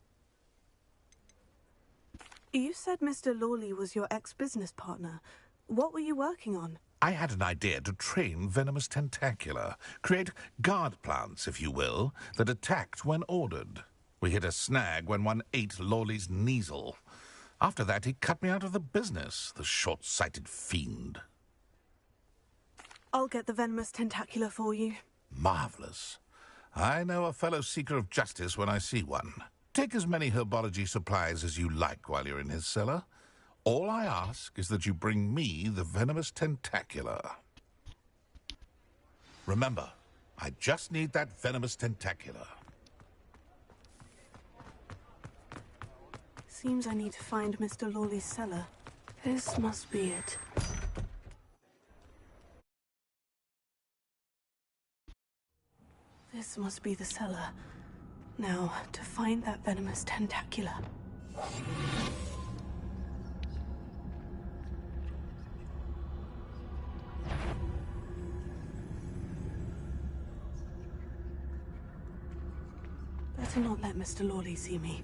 You said Mr. Lawley was your ex-business partner. What were you working on? I had an idea to train venomous tentacula, create guard plants, if you will, that attacked when ordered. We hit a snag when one ate Lawley's Kneasel. After that, he cut me out of the business, the short-sighted fiend. I'll get the venomous tentacula for you. Marvelous. I know a fellow seeker of justice when I see one. Take as many herbology supplies as you like while you're in his cellar. All I ask is that you bring me the venomous tentacula. Remember, I just need that venomous tentacula. Seems I need to find Mr. Lawley's cellar. This must be it. This must be the cellar. Now, to find that venomous tentacula. Better not let Mr. Lawley see me.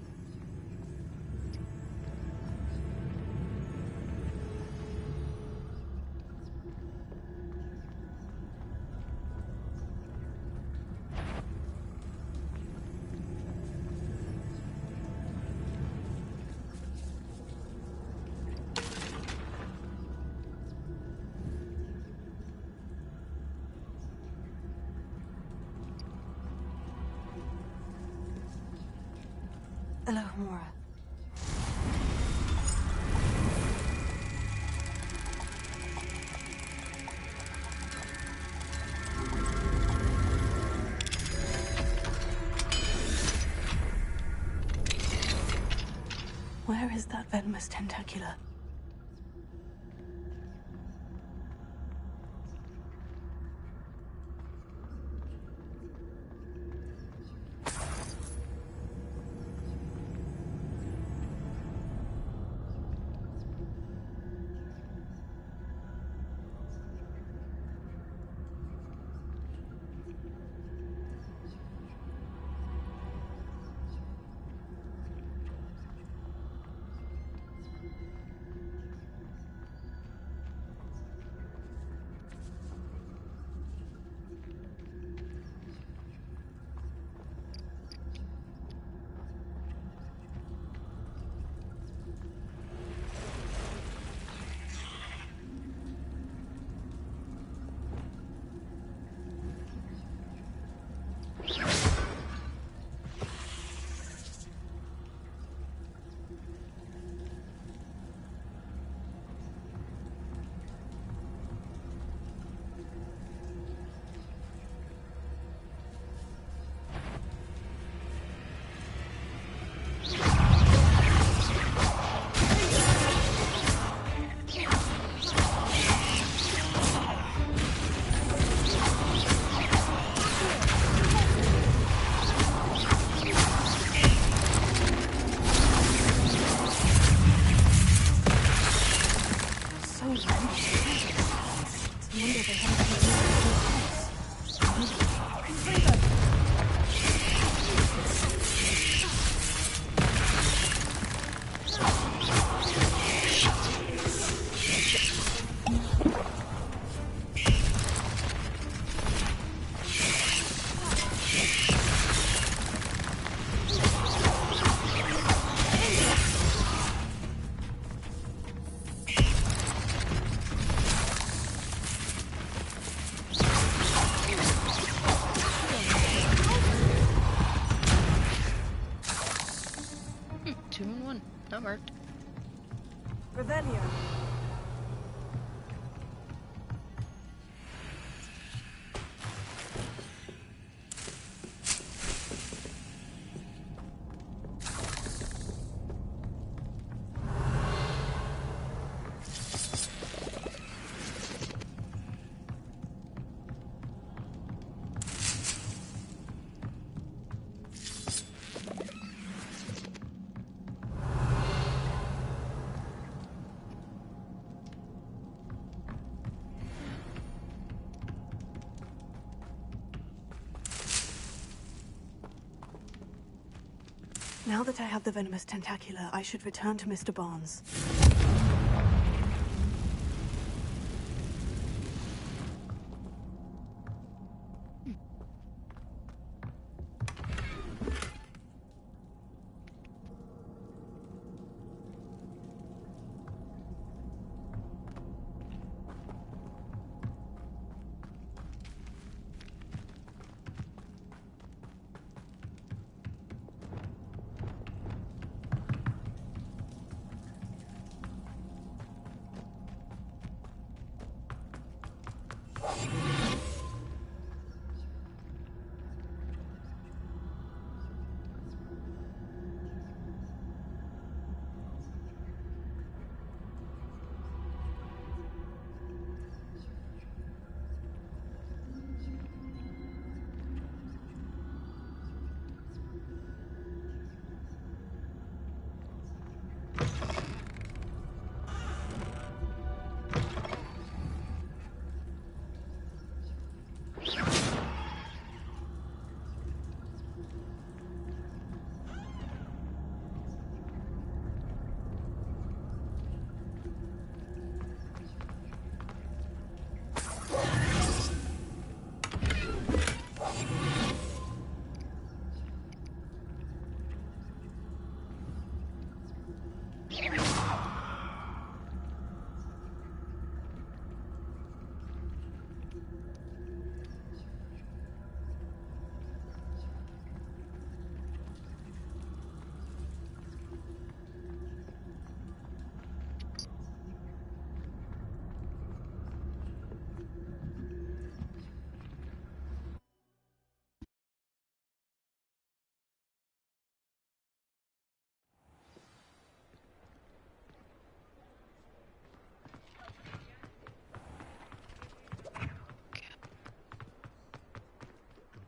Alohomora. Where is that venomous tentacula? That worked. Revelio. Now that I have the venomous tentacula, I should return to Mr. Barnes.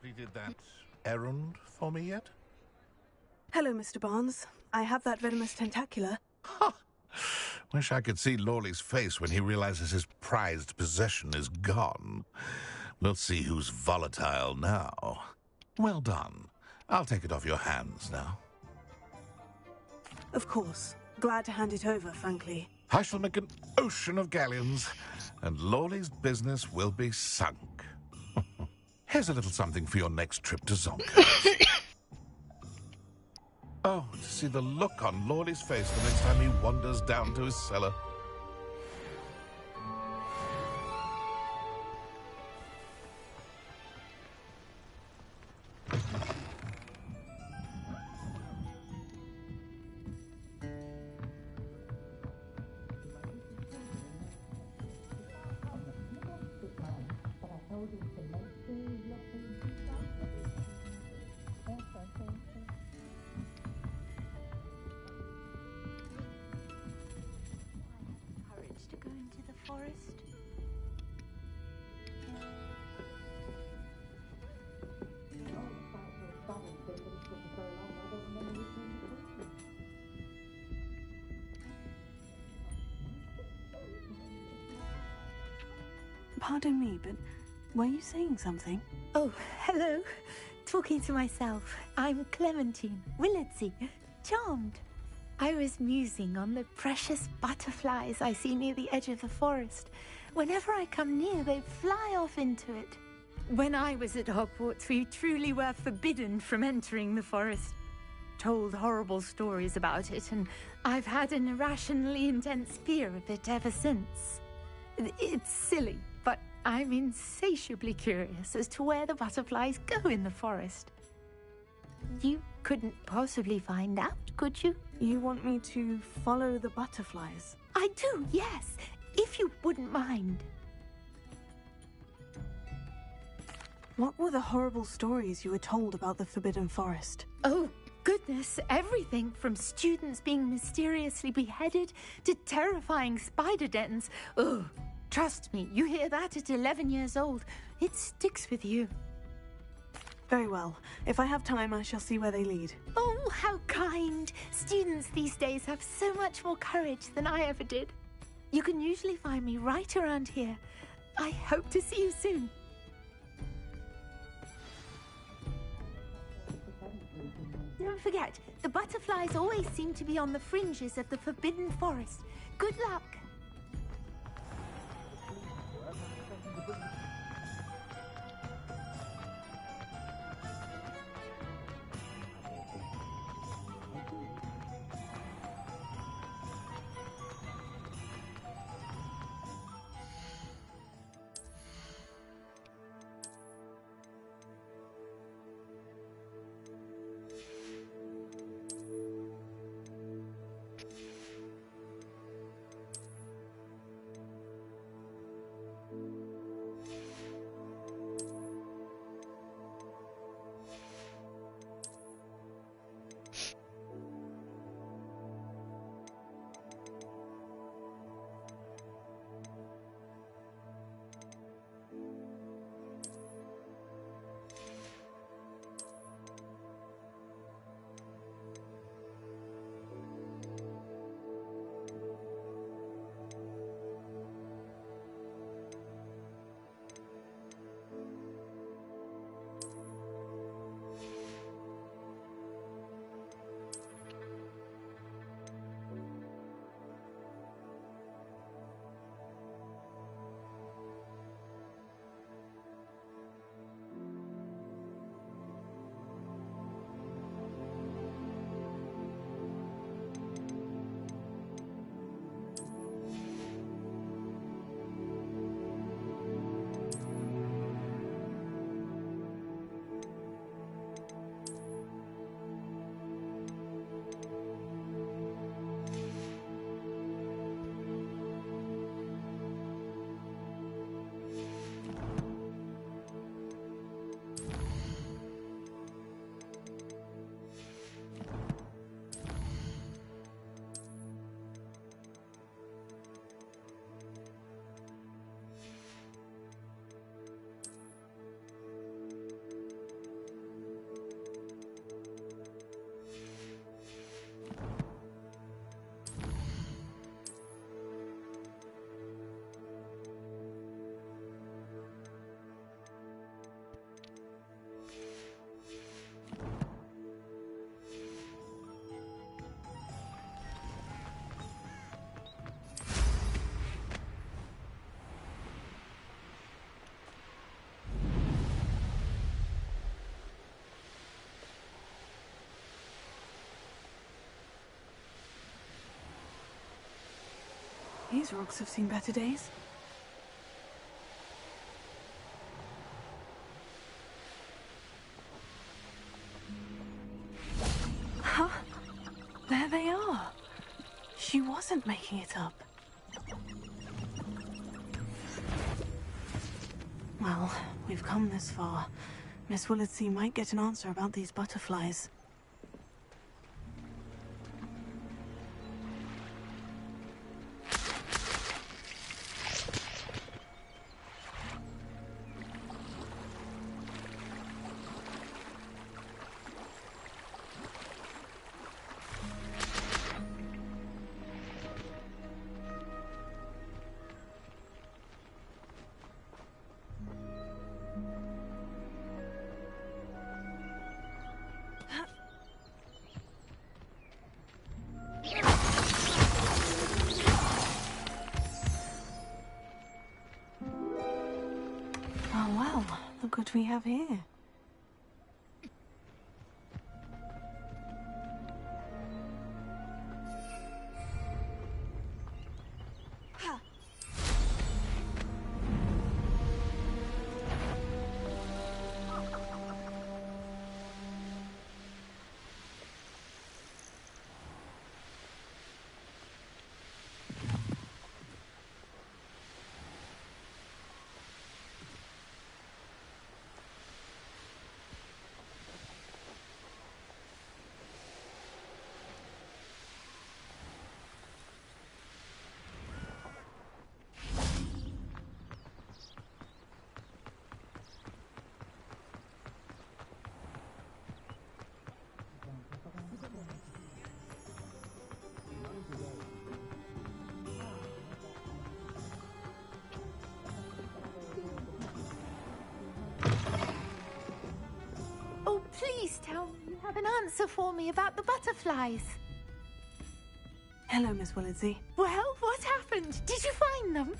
Completed that errand for me yet? Hello, Mr. Barnes. I have that venomous tentacula. Wish I could see Lawley's face when he realizes his prized possession is gone. We'll see who's volatile now. Well done. I'll take it off your hands now. Of course. Glad to hand it over, frankly. I shall make an ocean of galleons, and Lawley's business will be sunk. Here's a little something for your next trip to Zonka. Oh, to see the look on Lawley's face the next time he wanders down to his cellar. Pardon me, but were you saying something? Oh, hello. Talking to myself. I'm Clementine Willardsey. Charmed. I was musing on the precious butterflies I see near the edge of the forest. Whenever I come near, they fly off into it. When I was at Hogwarts, we truly were forbidden from entering the forest. Told horrible stories about it, and I've had an irrationally intense fear of it ever since. It's silly, but I'm insatiably curious as to where the butterflies go in the forest. You couldn't possibly find out, could you? You want me to follow the butterflies? I do, yes. If you wouldn't mind. What were the horrible stories you were told about the Forbidden Forest? Oh, goodness, everything from students being mysteriously beheaded to terrifying spider dens. Ugh, trust me, you hear that at 11 years old, it sticks with you. Very well. If I have time, I shall see where they lead. Oh, how kind. Students these days have so much more courage than I ever did. You can usually find me right around here. I hope to see you soon. Don't forget, the butterflies always seem to be on the fringes of the Forbidden Forest. Good luck. These rocks have seen better days. Huh? There they are. She wasn't making it up. Well, we've come this far. Miss Willardsea might get an answer about these butterflies. Look what we have here. answer for me about the butterflies? Hello, Miss Willitsey. Well, what happened? Did you find them?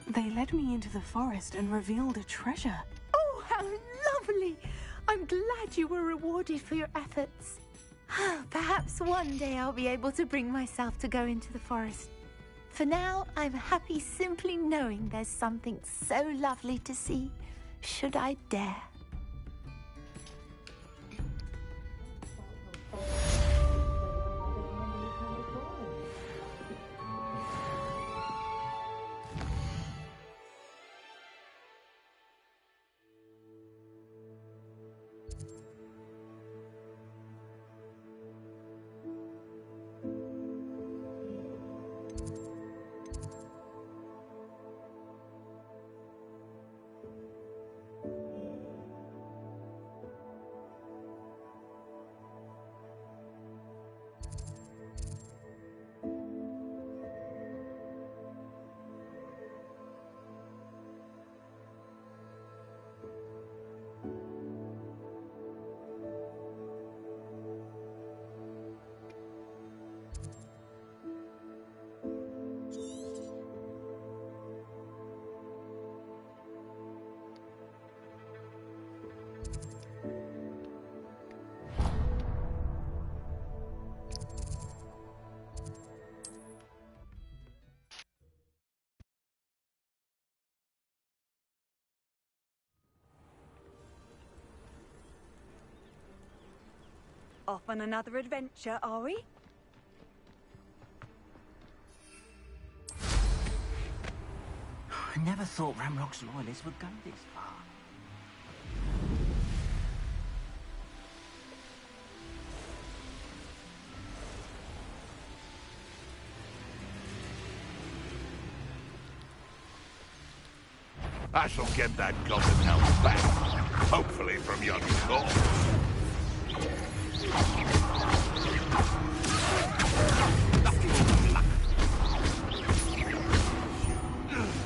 They led me into the forest and revealed a treasure. Oh, how lovely! I'm glad you were rewarded for your efforts. Perhaps one day I'll be able to bring myself to go into the forest. For now, I'm happy simply knowing there's something so lovely to see, should I dare. Off on another adventure, are we? I never thought Ramrock's loyalists would go this far. I shall get that goblin helmet back, hopefully from young corpse.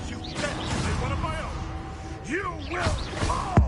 You definitely one of my own. You will fall!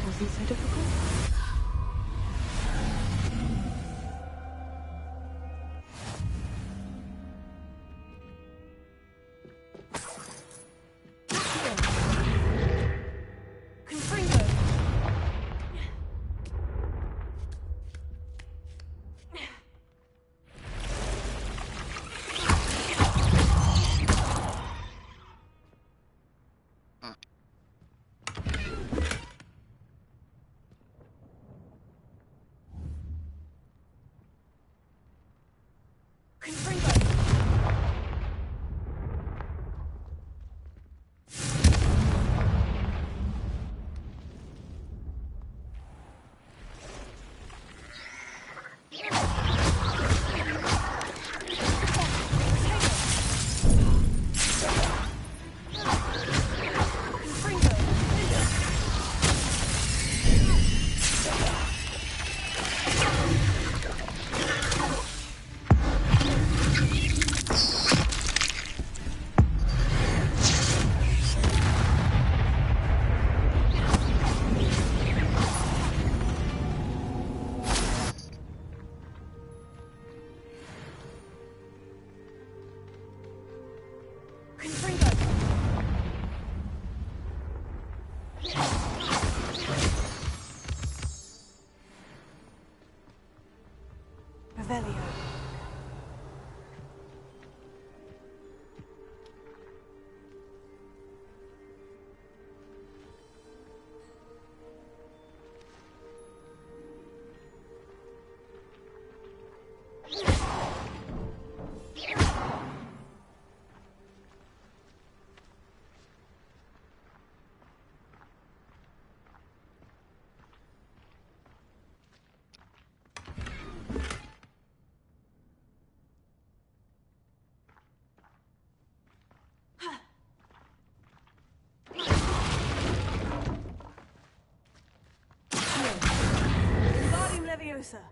Wasn't so difficult. closer.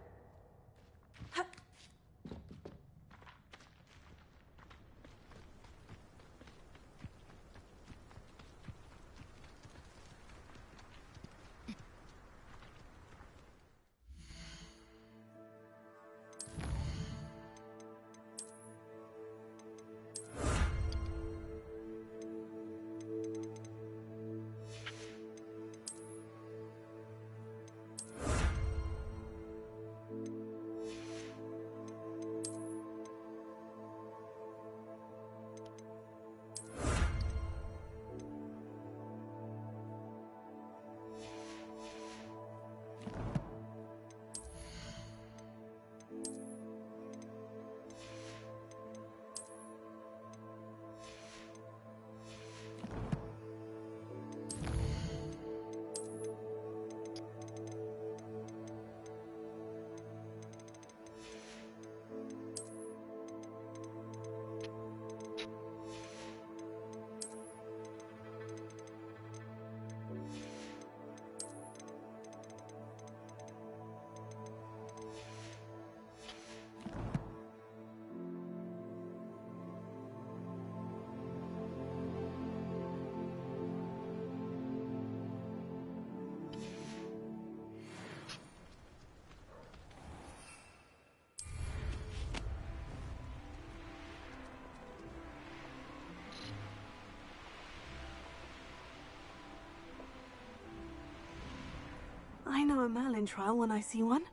I know a Merlin trial when I see one.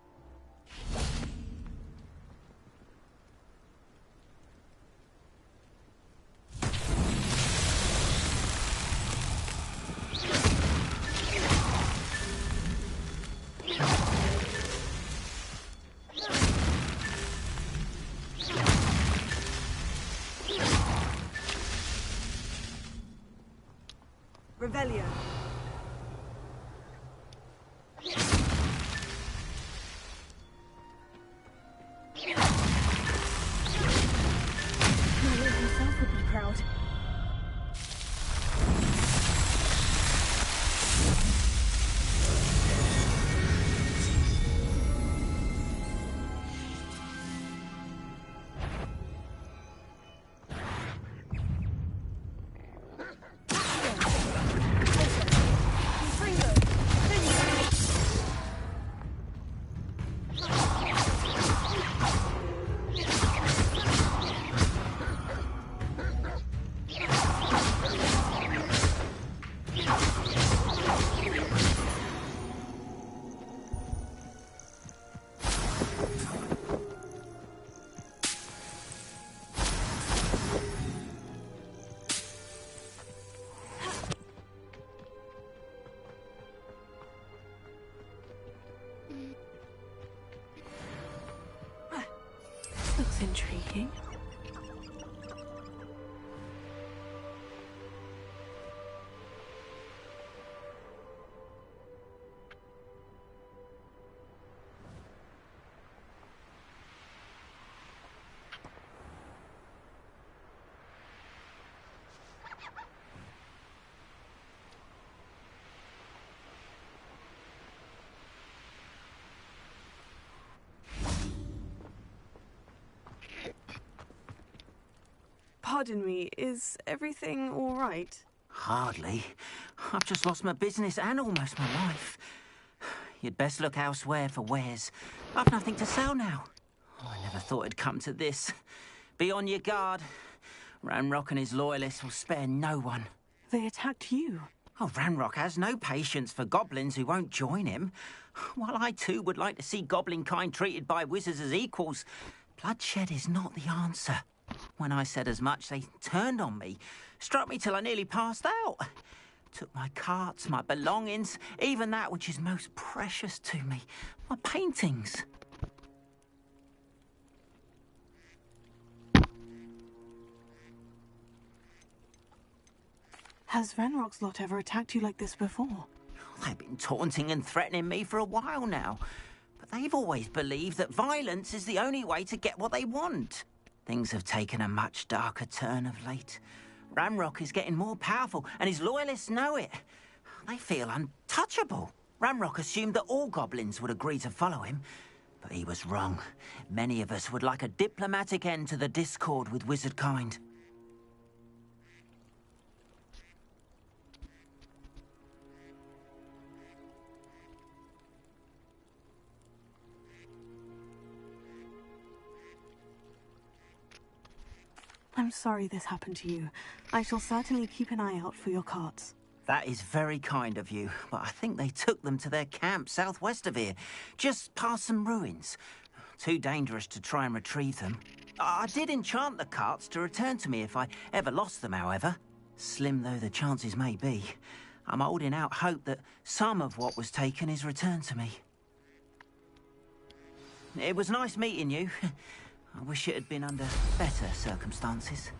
Revelio. Merlin himself would be proud. Looks intriguing. Pardon me, is everything all right? Hardly. I've just lost my business and almost my life. You'd best look elsewhere for wares. I've nothing to sell now. Oh, I never thought it'd come to this. Be on your guard. Ranrock and his loyalists will spare no one. They attacked you. Oh, Ranrock has no patience for goblins who won't join him. While I too would like to see goblin kind treated by wizards as equals, bloodshed is not the answer. When I said as much, they turned on me, struck me till I nearly passed out. Took my carts, my belongings, even that which is most precious to me, my paintings. Has Ranrock's lot ever attacked you like this before? They've been taunting and threatening me for a while now, but they've always believed that violence is the only way to get what they want. Things have taken a much darker turn of late. Ranrock is getting more powerful, and his loyalists know it. They feel untouchable. Ranrock assumed that all goblins would agree to follow him. But he was wrong. Many of us would like a diplomatic end to the discord with wizard kind. I'm sorry this happened to you. I shall certainly keep an eye out for your carts. That is very kind of you, but I think they took them to their camp southwest of here, just past some ruins. Too dangerous to try and retrieve them. I did enchant the carts to return to me if I ever lost them, however. Slim though the chances may be, I'm holding out hope that some of what was taken is returned to me. It was nice meeting you. I wish it had been under better circumstances.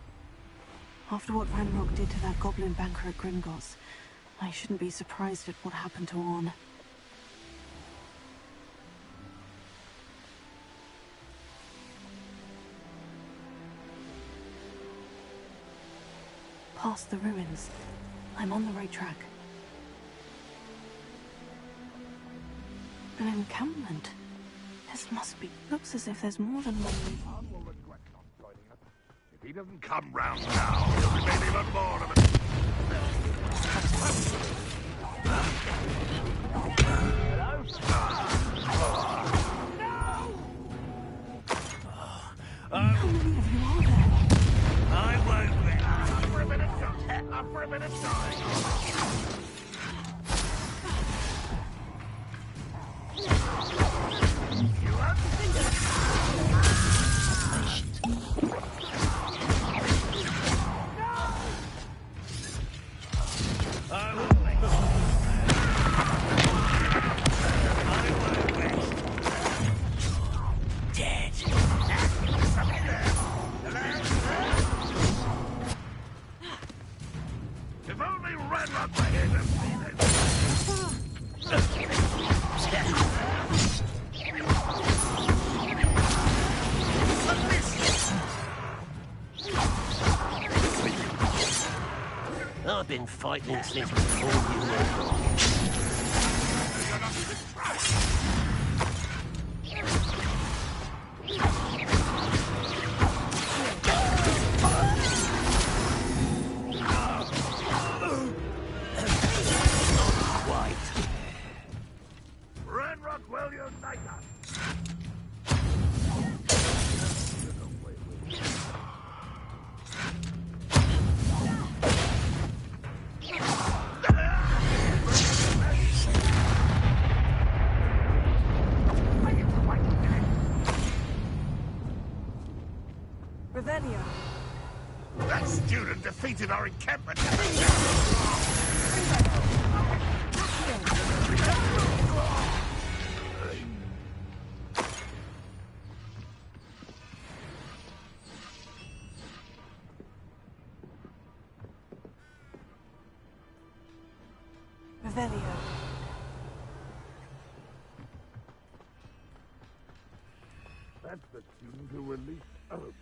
After what Ranrock did to that goblin banker at Gringotts, I shouldn't be surprised at what happened to Orn. Past the ruins. I'm on the right track. An encampment. This must be... Looks as if there's more than one. If he doesn't come round now, he'll remain even more of a... How many of you are there? I won't be. Up for a bit of time. Up for a bit of time. I've been fighting since before you were born. That student defeated our encampment. Revelio. That's the student who released... Oh.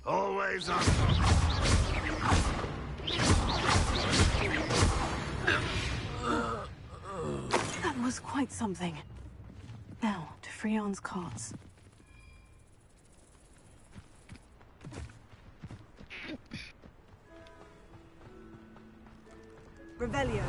Always on. That was quite something. Now, to Freon's carts. Revelio.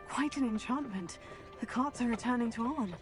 Quite an enchantment. The carts are returning to Orn.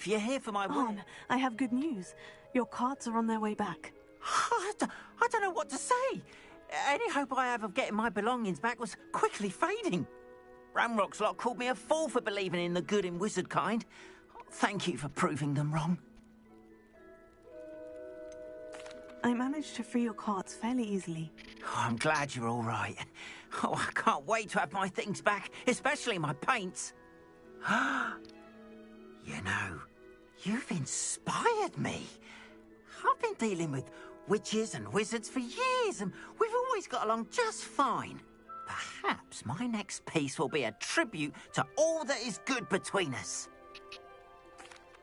if you're here for my... Anne, I have good news. Your carts are on their way back. I don't know what to say. Any hope I have of getting my belongings back was quickly fading. Ramrock's lot called me a fool for believing in the good in wizard kind. Thank you for proving them wrong. I managed to free your carts fairly easily. Oh, I'm glad you're all right. Oh, I can't wait to have my things back, especially my paints. You know, you've inspired me. I've been dealing with witches and wizards for years, and we've always got along just fine. Perhaps my next piece will be a tribute to all that is good between us.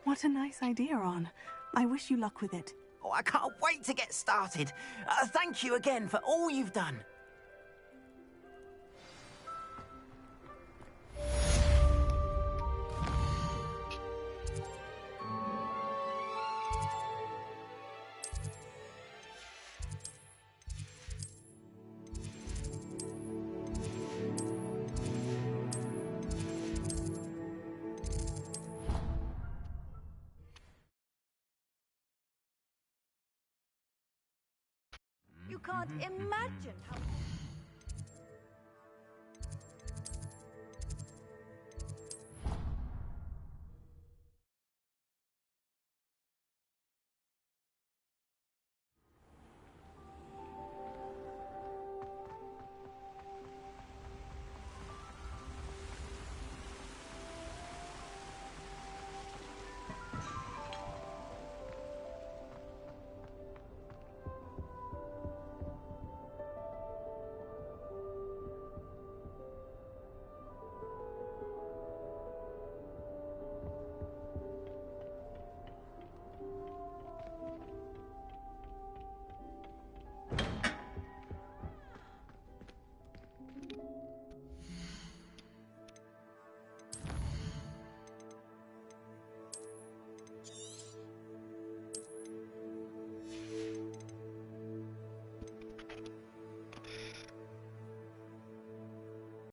What a nice idea, Anne. I wish you luck with it. Oh, I can't wait to get started. Thank you again for all you've done. You can't imagine how...